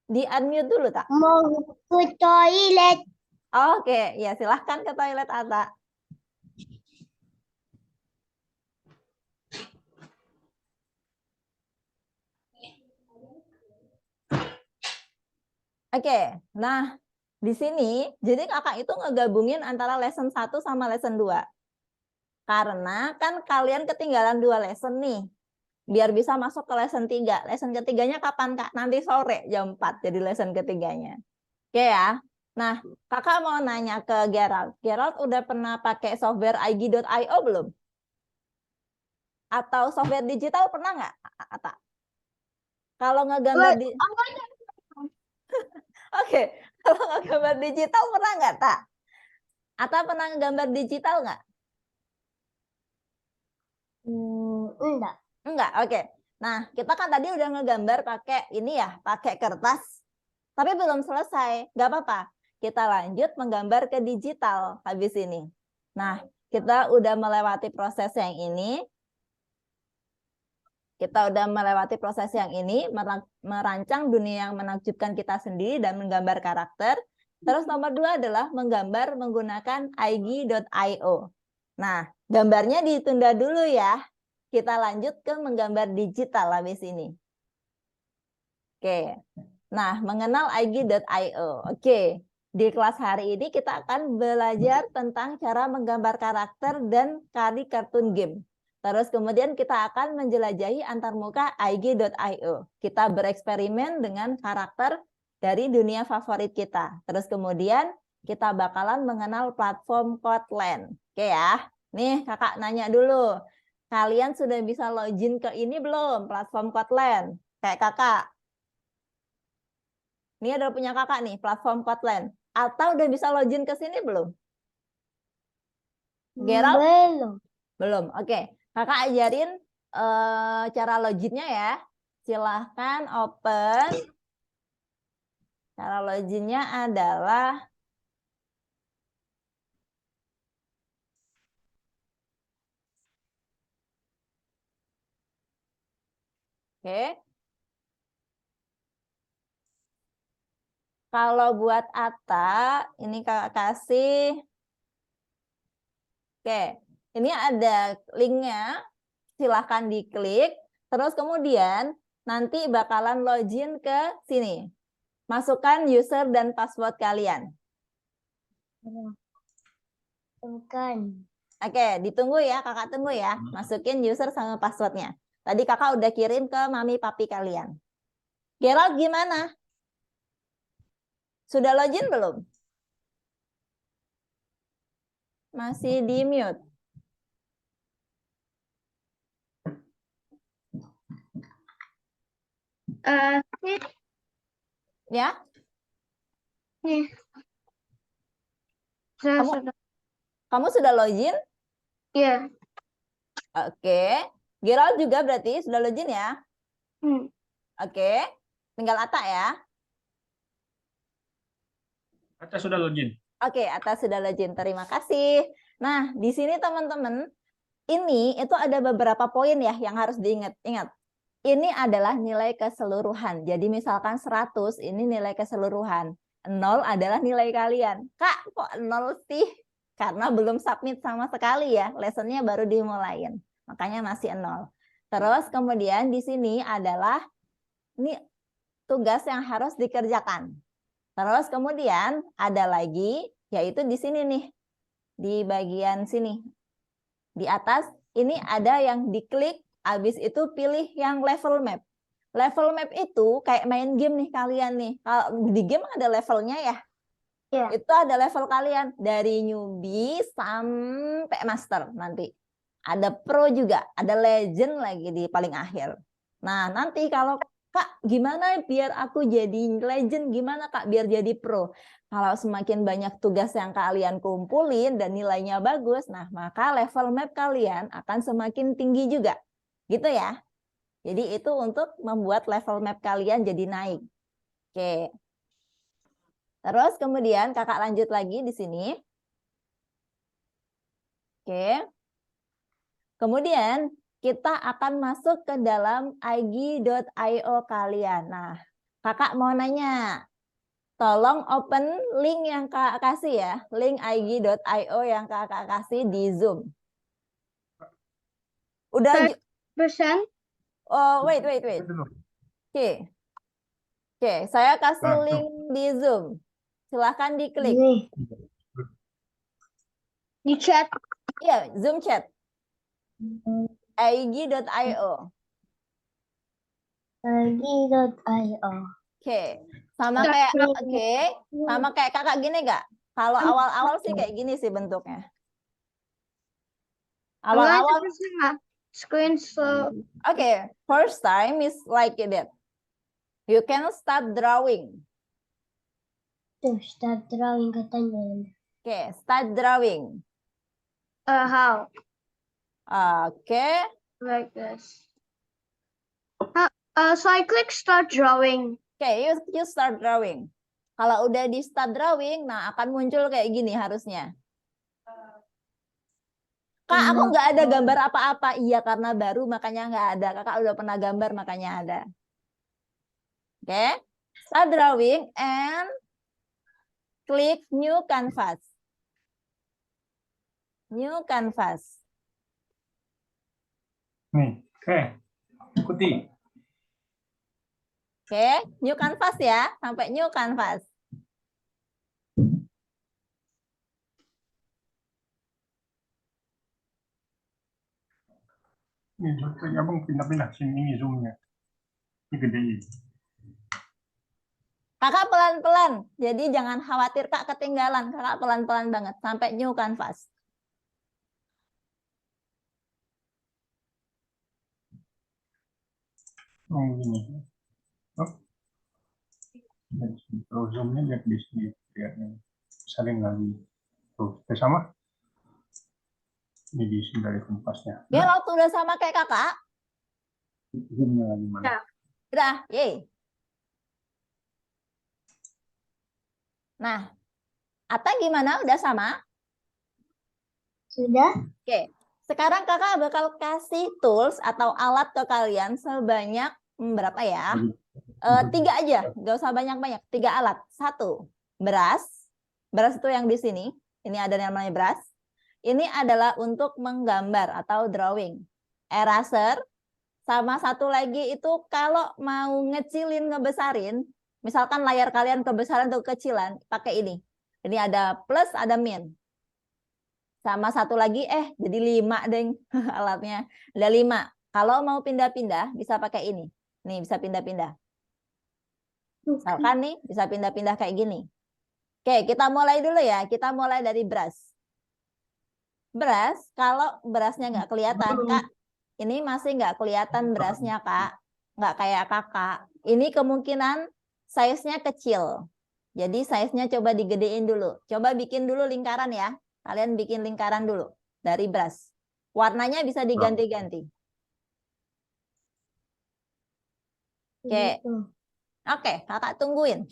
Di unmute dulu, Tak. Mau ke toilet. Oke, ya silahkan ke toilet Ata. Oke, nah di sini jadi kakak itu ngegabungin antara lesson 1 sama lesson 2. Karena kan kalian ketinggalan 2 lesson nih. Biar bisa masuk ke lesson 3. Lesson ketiganya kapan Kak? Nanti sore jam 4 jadi lesson ketiganya. Oke ya. Nah, kakak mau nanya ke Gerald. Gerald udah pernah pakai software ig.io belum? Atau software digital pernah nggak? Kalau ngegambar di Oke, kalau ngegambar digital pernah nggak, Tak? Atau pernah ngegambar digital nggak? Enggak. Enggak, oke. Nah, kita kan tadi udah ngegambar pakai ini ya, pakai kertas. Tapi belum selesai, nggak apa-apa. Kita lanjut menggambar ke digital habis ini. Nah, kita udah melewati proses yang ini. Kita udah melewati proses yang ini, merancang dunia yang menakjubkan kita sendiri dan menggambar karakter. Terus nomor 2 adalah menggambar menggunakan ig.io. Nah, gambarnya ditunda dulu ya. Kita lanjut ke menggambar digital habis ini. Oke. Nah, mengenal ig.io. Oke. Di kelas hari ini kita akan belajar tentang cara menggambar karakter dan kartun game. Terus kemudian kita akan menjelajahi antarmuka ig.io. Kita bereksperimen dengan karakter dari dunia favorit kita. Terus kemudian kita bakalan mengenal platform Kotlin. Oke ya. Nih kakak nanya dulu. Kalian sudah bisa login ke ini belum? Platform Kotlin. Kayak kakak. Ini adalah punya kakak nih, platform Kotlin. Atau udah bisa login ke sini belum? Gerald? Belum. Belum. Oke. Kakak ajarin cara loginnya ya. Silahkan open. Cara loginnya adalah oke. Kalau buat Atta, ini kakak kasih. Oke, ini ada linknya. Silahkan diklik. Terus kemudian nanti bakalan login ke sini. Masukkan user dan password kalian. Bukan. Oke, ditunggu ya, kakak tunggu ya. Masukin user sama passwordnya. Tadi kakak udah kirim ke mami papi kalian. Gerald gimana? Sudah login belum? Masih di mute. Nih, Ya? nih. Saya Kamu- sudah. Kamu sudah login? Iya. Oke. Gerald juga berarti sudah login ya? Hmm. Oke. Tinggal Atta ya. Atta sudah login. Oke, Atta sudah login. Terima kasih. Nah, di sini teman-teman, ini itu ada beberapa poin ya yang harus diingat. Ingat, ini adalah nilai keseluruhan. Jadi misalkan 100, ini nilai keseluruhan. 0 adalah nilai kalian. Kak, kok 0 sih? Karena belum submit sama sekali ya. Lessonnya baru dimulain. Makanya masih 0. Terus kemudian di sini adalah ini tugas yang harus dikerjakan. Terus kemudian ada lagi, yaitu di sini nih. Di bagian sini. Di atas, ini ada yang diklik, habis itu pilih yang level map. Level map itu kayak main game nih kalian nih. Kalau di game ada levelnya ya. Iya. Itu ada level kalian. Dari newbie sampai master nanti. Ada pro juga, ada legend lagi di paling akhir. Nah, nanti kalau Kak, gimana biar aku jadi legend? Gimana Kak biar jadi pro? Kalau semakin banyak tugas yang kalian kumpulin dan nilainya bagus, nah maka level map kalian akan semakin tinggi juga. Gitu ya. Jadi itu untuk membuat level map kalian jadi naik. Oke. Terus kemudian kakak lanjut lagi di sini. Oke. Kemudian kita akan masuk ke dalam ig.io kalian. Nah, kakak mau nanya, tolong open link yang kakak kasih ya, link ig.io yang kakak kasih di Zoom. Udah, Persen. oh wait. Oke, saya kasih Ah, link di Zoom. Silahkan diklik. Nih. Di chat. Iya, Zoom chat. ig.io. Lagi.io. Oke, sama kayak sama kayak kakak gini gak? Kalau awal-awal sih kayak gini sih bentuknya. Awal-awal, Screen slow. okay, first time is like that. You can start drawing. Tuh, start drawing katanya. Okay, start drawing. How? Okay, Like this. So I click start drawing. okay, you start drawing. Kalau udah di start drawing, nah akan muncul kayak gini harusnya. Kak, aku nggak ada gambar apa-apa. Iya, karena baru makanya nggak ada. Kakak udah pernah gambar makanya ada. Oke, okay. Start drawing and klik new canvas. New canvas. nih, ikuti. Oke, new canvas ya, sampai new canvas. Ini abang pindah-pindah sini ini zoomnya. Ini gede. Kakak pelan-pelan, jadi jangan khawatir Kak ketinggalan. Kakak pelan-pelan banget, sampai new canvas. Oh gini. Oh. Kalau zoomnya lihat di sini lihatnya. Saling lagi. Tuh, sama. Ini diisi dari kompasnya. Gerald udah sama kayak kakak? Zoomnya lagi mana? Ya. Udah, yeay. Nah, Atta gimana? Udah sama? Sudah? Oke, sekarang kakak bakal kasih tools atau alat ke kalian sebanyak berapa ya? 3 aja, nggak usah banyak-banyak. 3 alat. 1, beras. Beras itu yang di sini. Ini ada namanya beras. Ini adalah untuk menggambar atau drawing. Eraser. Sama satu lagi itu kalau mau ngecilin, ngebesarin. Misalkan layar kalian kebesaran atau kekecilan, pakai ini. Ini ada plus, ada min. Sama satu lagi, jadi 5 deng alatnya. Ada 5. Kalau mau pindah-pindah, bisa pakai ini. Nih, bisa pindah-pindah. Misalkan nih, bisa pindah-pindah kayak gini. Oke, kita mulai dulu ya. Kita mulai dari beras. Beras, kalau berasnya nggak kelihatan, Kak. Ini masih nggak kelihatan berasnya, Kak. Nggak kayak kakak. Ini kemungkinan size-nya kecil. Jadi size-nya coba digedein dulu. Coba bikin dulu lingkaran ya. Kalian bikin lingkaran dulu dari beras. Warnanya bisa diganti-ganti. Oke. Oke, kakak tungguin.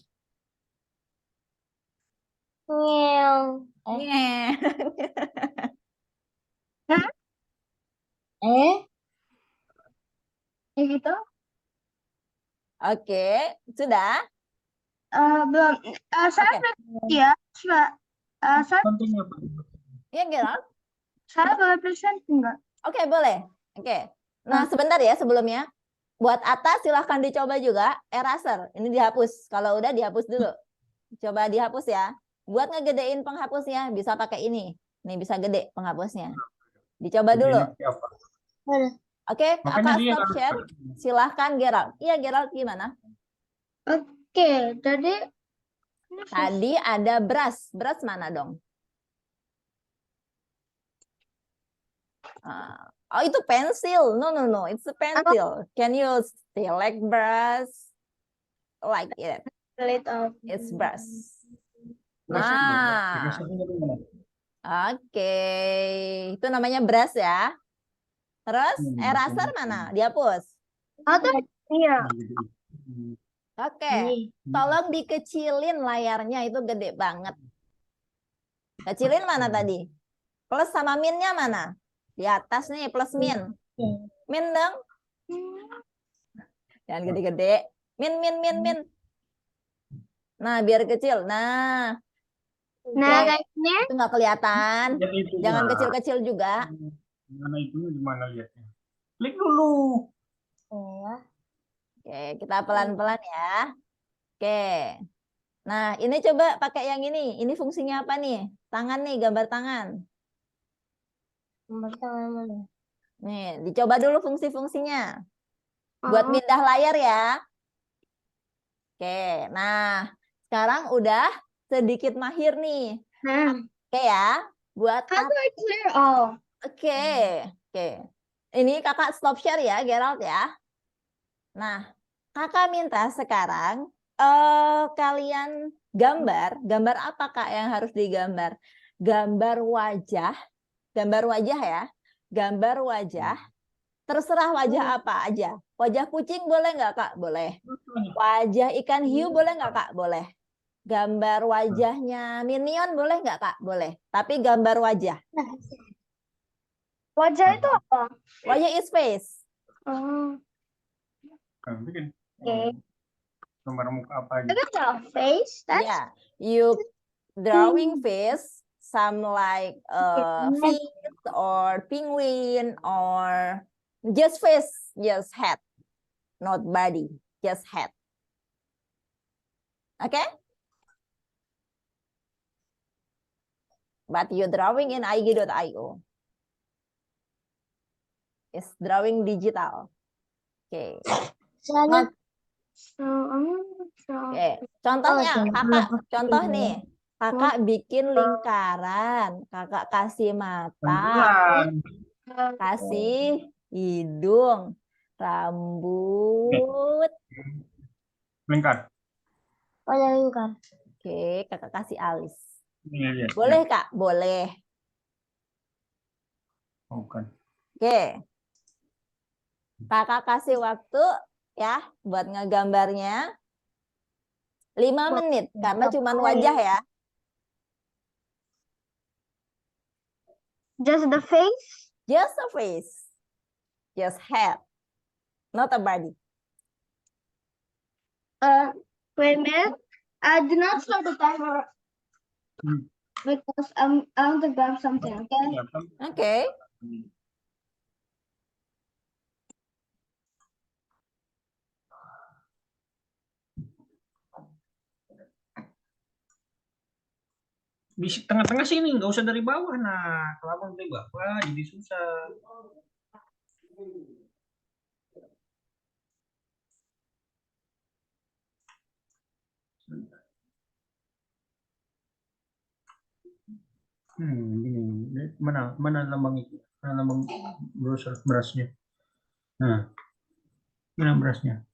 Ngel. Nyeh. Ya gitu? Oke, sudah? Belum. Saya Oke. ya, saya Pentingnya apa? Iya, Gerald? saya boleh present enggak? Oke, boleh. Oke. Nah, sebentar ya sebelumnya. Buat atas silahkan dicoba juga. Eraser. Ini dihapus. Kalau udah dihapus dulu. Coba dihapus ya. Buat ngegedein penghapusnya bisa pakai ini. Nih bisa gede penghapusnya. Dicoba dulu. Ini apa? Boleh. Oke, Makanya kakak dia stop harus share. Silahkan Gerald. Iya, Gerald gimana? Oke, jadi Tadi ada beras. Beras mana dong? Oh, itu pensil. No, no, no. It's a pencil. Can you select brush? Like it. plate of It's brush. Berasnya dulu. Nah, Berasnya di mana? oke. Itu namanya brush ya. Terus eraser mana? Dihapus. atau iya. Oke. Tolong dikecilin layarnya, itu gede banget. Kecilin mana tadi? Plus sama minnya mana? Di atas nih plus min. Min dong. Jangan gede-gede. Min, min, min, min. Nah, biar kecil. Nah, Nah, oke. kayaknya Itu nggak kelihatan. Jadi itu Jangan ya. kecil-kecil juga. Mana itunya di mana lihatnya? Klik dulu. Oke, kita pelan-pelan ya. Oke. Nah, ini coba pakai yang ini. Ini fungsinya apa nih? Tangan nih, gambar tangan. Nih, dicoba dulu fungsi-fungsinya. Buat pindah layar ya. Oke, nah sekarang udah sedikit mahir nih. Nah, Oke ya, buat how do I clear all? Oke. Ini kakak stop share ya, Gerald ya. Nah, kakak minta sekarang kalian gambar apa kak yang harus digambar? Gambar wajah ya. Gambar wajah. Terserah wajah apa aja. Wajah kucing boleh nggak kak? Boleh. Wajah ikan hiu boleh nggak kak? Boleh. Gambar wajahnya Minion boleh nggak kak? Boleh. Tapi gambar wajah. Wajah itu apa? Wajah is face. Oh, Kan bikin. oke. Gambar muka apa aja? Look at the face. That's Yeah, you drawing face, some like fish or penguin or just face, just head, not body, just head. Okay? But you drawing in ig.io. It's drawing digital. Okay. soalnya. Oke, contohnya kakak, contoh nih, kakak bikin lingkaran, kakak kasih mata, kasih hidung, rambut. Lingkar. Lingkar. Oke, kakak kasih alis. Ini lihat. Boleh kak? Boleh. Oh, bukan. Oke. Kakak kasih waktu ya buat ngegambarnya 5 menit karena cuman wajah ya. Just the face? Just a face. Just head. Not a body. Wait a minute. Do not start the timer Hmm. because I want to grab something, okay? Ya, kan? Oke. Di tengah-tengah sini, nggak usah dari bawah. Nah, kalau dari bawah jadi susah. Gini. Mana lambang itu? Mana lambang browser berasnya? Nah, mana berasnya?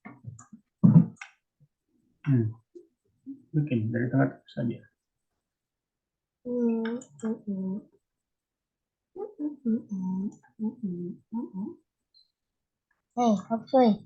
Bikin dari tengah saja. Hey, hopefully.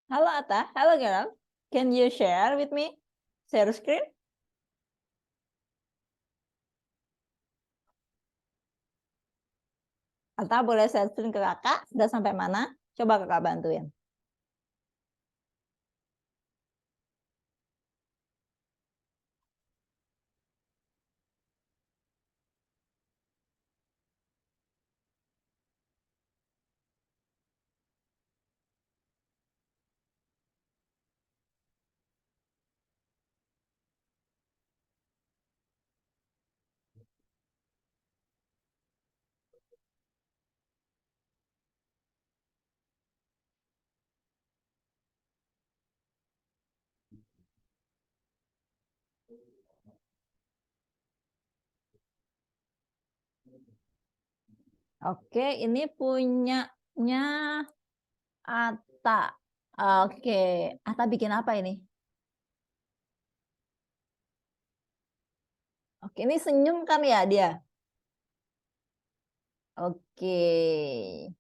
Halo Atta, halo Gerald. Can you share with me? Share screen? Atta boleh share screen ke kakak? Sudah sampai mana? Coba kakak bantuin. Oke, ini punyanya Atta. Oke, Atta bikin apa ini? Oke, ini senyum kan ya dia? Oke.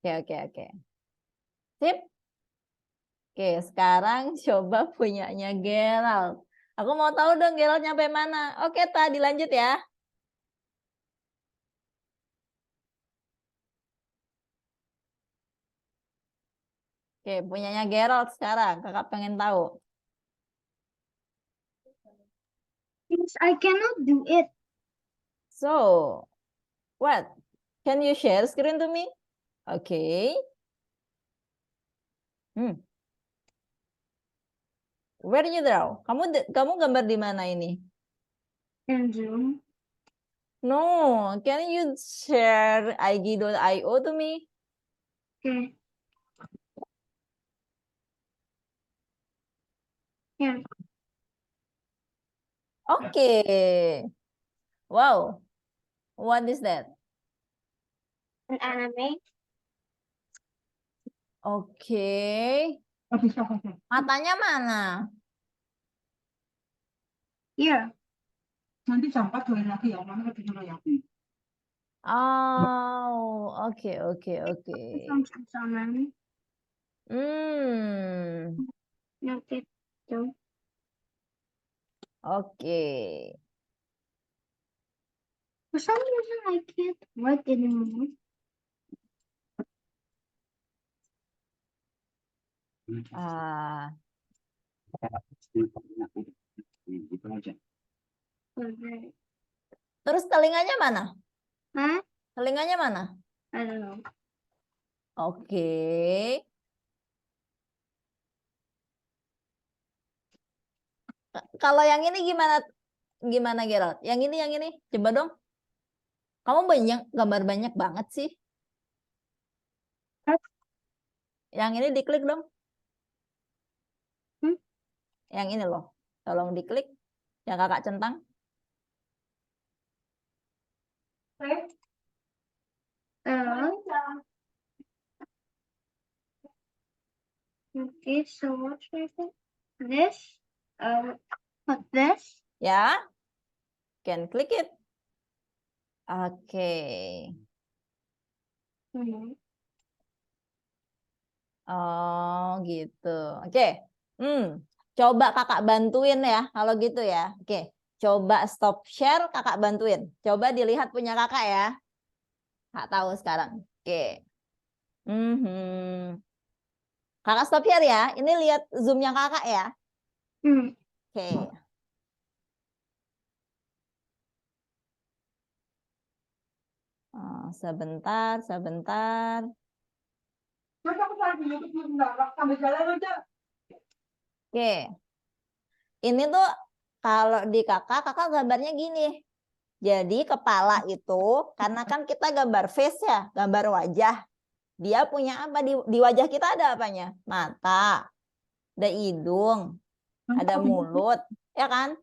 Oke. Sip. Oke, sekarang coba punyanya Gerald. Aku mau tahu dong Gerald nyampe mana. Oke, tadi lanjut ya. Oke, punyanya Gerald sekarang. Kakak pengen tahu. Yes, I cannot do it. So, what? Can you share screen to me? Oke. Where you draw? Kamu gambar di mana ini? In Zoom. No, can you share ig.io to me? Okay. Here. Okay. Wow. What is that? An anime. Oke. Bisa, bisa. Matanya mana? Here. Nanti jam 4 join lagi ya, mama lebih dulu ya. Oh, oke. From Samsung. Not it. So. Oke. For some reason, I can't work anymore. Ah, Okay. terus telinganya mana? Huh? Telinganya mana? I don't know. Oke. Kalau yang ini gimana Gerald? Yang ini, coba dong. Kamu gambar banyak banget sih. What? Yang ini diklik dong. Hmm? Yang ini loh. Tolong diklik. Yang kakak centang. Okay, so what's this? What this? Ya. Can click it. Oke. Oh, gitu. Oke. Coba kakak bantuin ya, kalau gitu ya. Oke. Coba stop share, kakak bantuin. Coba dilihat punya kakak ya. Kak tahu sekarang. Oke. Kakak stop share ya. Ini lihat zoomnya kakak ya. Oke. Oh, sebentar. Oke. Ini tuh kalau di kakak gambarnya gini. Jadi kepala itu, karena kan kita gambar face ya, gambar wajah. Dia punya apa? Di wajah kita ada apanya? Mata, ada hidung, ada mulut, ya kan?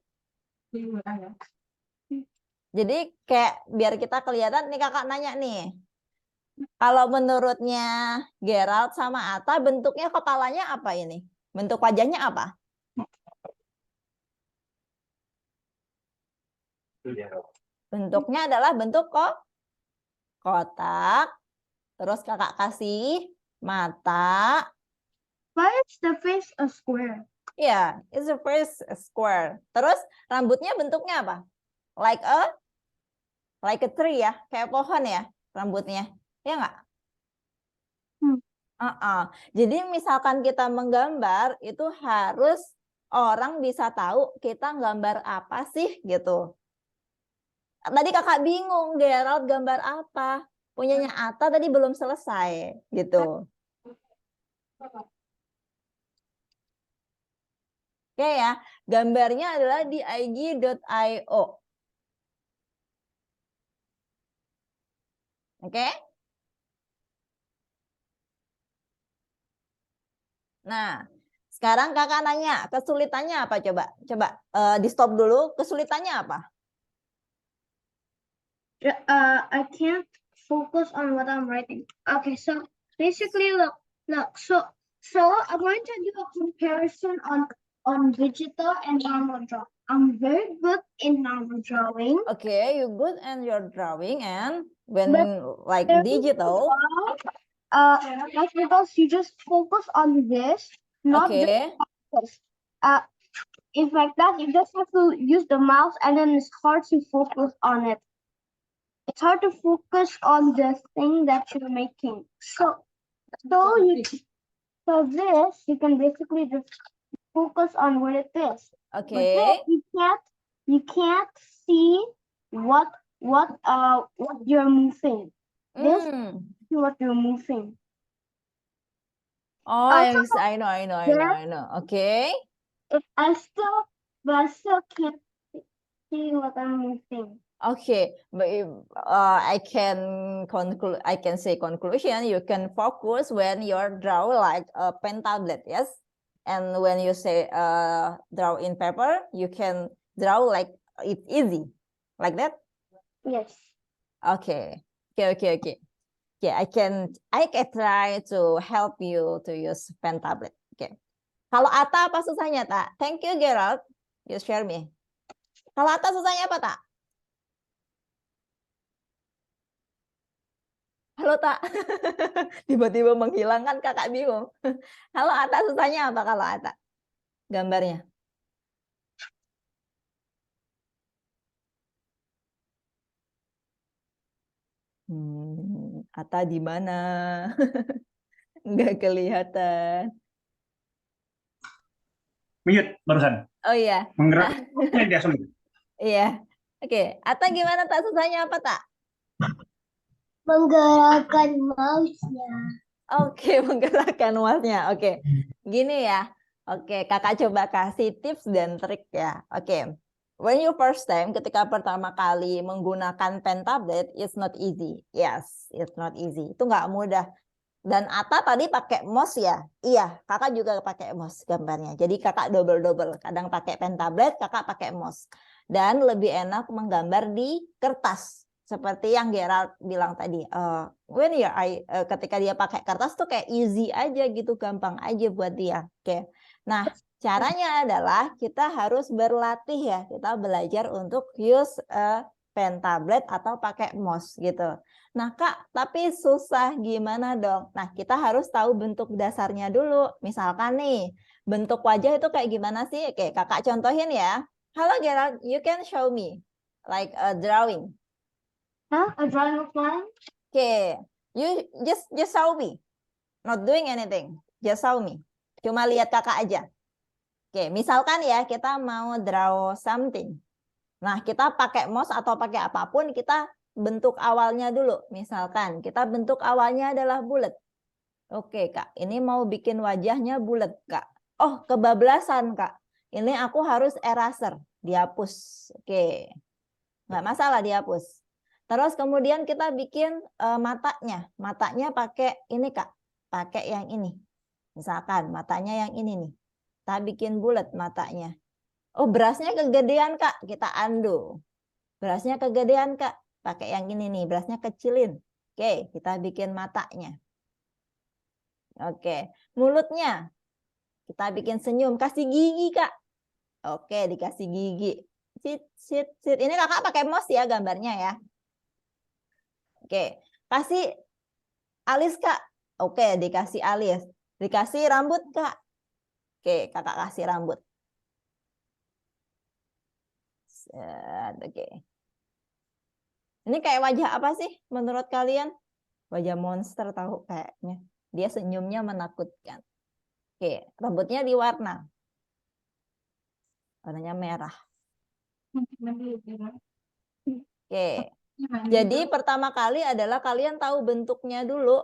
Jadi kayak biar kita kelihatan, nih kakak nanya nih. Kalau menurutnya Gerald sama Atta, bentuknya kepalanya apa ini? Bentuk wajahnya apa? Bentuknya adalah bentuk kotak. Terus kakak kasih mata. Why is the face a square? Yeah, it's a first square. Terus rambutnya bentuknya apa? Like a tree ya, kayak pohon ya rambutnya. Ya nggak? Jadi misalkan kita menggambar itu harus orang bisa tahu kita gambar apa sih gitu. Tadi kakak bingung, Gerald gambar apa? Punyanya Atta tadi belum selesai gitu. Oke ya, gambarnya adalah di ig.io. Oke? Nah, sekarang kakak nanya, kesulitannya apa coba? Coba di stop dulu, kesulitannya apa? I can't focus on what I'm writing. Okay, so basically, look. So I'm going to do a comparison on digital and normal drawing. I'm very good in normal drawing. Okay, you good in your drawing, and when But like there is digital, that's because you just focus on this, not okay, this. If like that, you just have to use the mouse, and then it's hard to focus on it. It's hard to focus on the thing that you're making. So this you can basically just focus on what it is. But okay, this, you can't see what you're moving. This is what you're moving. Oh, yes, I know. Okay. I still can't see what I'm moving. Okay, but if, I can say conclusion. You can focus when you draw like a pen tablet, yes. And when you say draw in paper, you can draw like it's easy, like that. Yes. Okay. Okay. I can try to help you to use pen tablet. Okay. Kalau Atta apa susahnya, Tak? Thank you, Gerald. You share me. Kalau Atta susahnya apa, Tak? Halo, Tak. Tiba-tiba menghilang kan kakak bingung. Halo, Atta, susahnya apa kalau Atta? Gambarnya. Atta di mana? Nggak kelihatan. Mute barusan. Oh iya. Menggerakkan dia sulit. Iya. Oke, Atta gimana, Tak? Susahnya apa, Tak? Menggerakkan mouse-nya. Oke, menggerakkan mouse-nya. Oke. Gini ya. Oke, kakak coba kasih tips dan trik ya. Oke. When you first time, ketika pertama kali menggunakan pen tablet, it's not easy. Yes, it's not easy. Itu nggak mudah. Dan Atta tadi pakai mouse ya? Iya, kakak juga pakai mouse gambarnya. Jadi kakak double-double. Kadang pakai pen tablet, kakak pakai mouse. Dan lebih enak menggambar di kertas. Seperti yang Gerald bilang tadi. Ketika dia pakai kertas tuh kayak easy aja gitu. Gampang aja buat dia. Oke. Nah, caranya adalah kita harus berlatih ya. Kita belajar untuk use pen tablet atau pakai mouse gitu. Nah, Kak, tapi susah gimana dong? Nah, kita harus tahu bentuk dasarnya dulu. Misalkan nih, bentuk wajah itu kayak gimana sih? Oke, kakak contohin ya. Halo Gerald, you can show me like a drawing. Huh? A drawing of mine? Okay, you just show me. Not doing anything. Just show me. Cuma lihat kakak aja. Oke, misalkan ya kita mau draw something. Nah, kita pakai mouse atau pakai apapun, kita bentuk awalnya dulu. Misalkan kita bentuk awalnya adalah bulat. Oke, Kak. Ini mau bikin wajahnya bulat, Kak. Oh, kebablasan, Kak. Ini aku harus eraser. Dihapus. Oke. Nggak masalah dihapus. Terus kemudian kita bikin matanya. Matanya pakai ini, Kak. Pakai yang ini. Misalkan matanya yang ini nih. Kita bikin bulat matanya. Oh, berasnya kegedean, Kak. Kita undo. Berasnya kegedean, Kak. Pakai yang ini nih, berasnya kecilin. Oke, kita bikin matanya. Oke, mulutnya. Kita bikin senyum, kasih gigi, Kak. Oke, dikasih gigi. sit. Ini kakak pakai mouse ya gambarnya ya. Oke, kasih alis kak. Oke, dikasih alis. Dikasih rambut kak. Oke, kakak kasih rambut. Oke. Ini kayak wajah apa sih menurut kalian? Wajah monster tahu kayaknya. Dia senyumnya menakutkan. Oke, rambutnya diwarna. Warnanya merah. Oke. Jadi pertama kali adalah kalian tahu bentuknya dulu.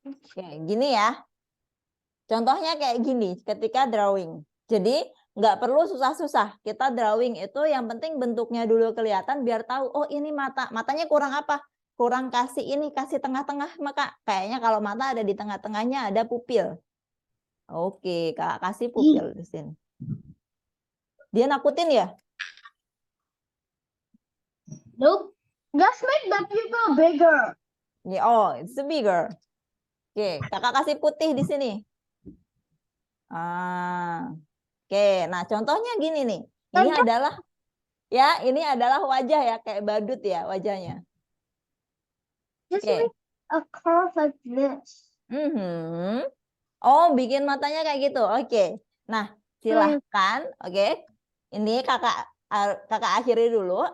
Oke, gini ya. Contohnya kayak gini ketika drawing. Jadi nggak perlu susah-susah. Kita drawing itu yang penting bentuknya dulu kelihatan biar tahu, oh ini mata. Matanya kurang apa? Kurang kasih ini, kasih tengah-tengah. Maka kayaknya kalau mata ada di tengah-tengahnya ada pupil. Oke, Kak kasih pupil di sini. Dia nakutin ya? Nope. Just make the pupil bigger. Ya, oh, it's bigger. Oke, kakak kasih putih di sini. Oke, nah contohnya gini nih. Ini adalah ya, ini adalah wajah ya, kayak badut ya wajahnya. Just Oke. make a curve like this. Oh, bikin matanya kayak gitu. Oke. Nah, silahkan. Oke. Ini kakak akhiri dulu.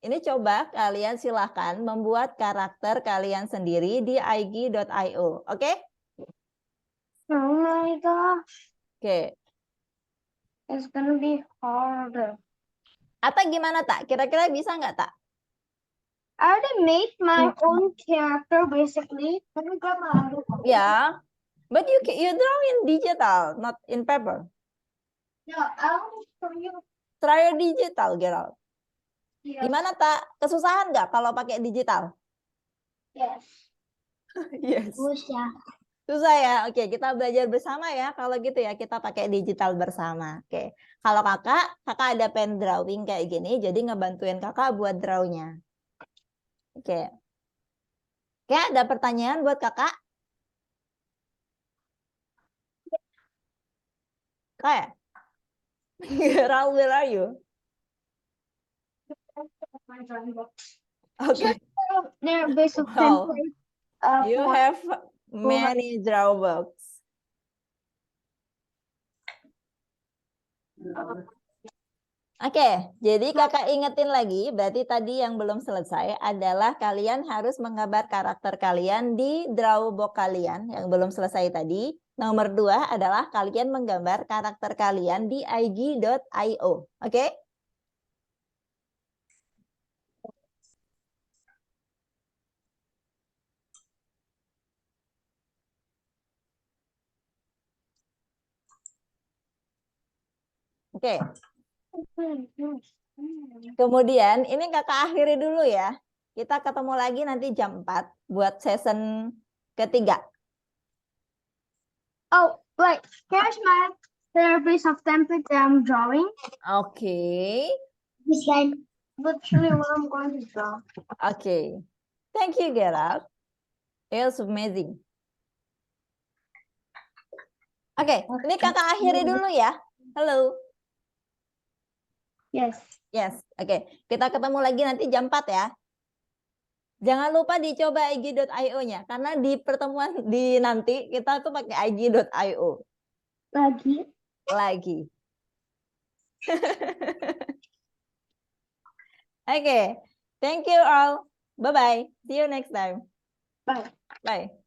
Ini coba kalian silahkan membuat karakter kalian sendiri di ig.io. Oke? Oh my gosh. Oke. It's gonna be harder. Atau gimana tak? Kira-kira bisa nggak tak? I already made my own character basically. Let me grab my other one. Yeah. But you draw in digital, not in paper. No, I want to show you. Try digital, Gerald. Yes. Gimana tak? Kesusahan nggak kalau pakai digital? Yes. Yes. Susah. Susah ya. Oke, kita belajar bersama ya. Kalau gitu ya, kita pakai digital bersama. Oke. Kalau kakak ada pen drawing kayak gini, jadi ngebantuin kakak buat drawnya. Oke. Oke, ada pertanyaan buat kakak? Kayak? Raul, where are you? Okay. They're basically Wow. template. You have many drawbooks. Oke, jadi kakak ingetin lagi, berarti tadi yang belum selesai adalah kalian harus menggambar karakter kalian di drawbook kalian yang belum selesai tadi. Nomor 2 adalah kalian menggambar karakter kalian di ig.io. Oke? Oke. Kemudian ini kakak akhiri dulu ya. Kita ketemu lagi nanti jam 4 buat season ketiga. Oh, wait. Here's my therapist of template that I'm drawing. Oke. It's like literally what I'm going to draw. Oke. Thank you, Gerald. It was amazing. Oke, ini kakak akhiri dulu ya. Halo. Yes. Yes, oke. Kita ketemu lagi nanti jam 4 ya. Jangan lupa dicoba ig.io-nya karena di pertemuan di nanti kita tuh pakai ig.io. Lagi. Oke. Thank you all. Bye-bye. See you next time. Bye. Bye.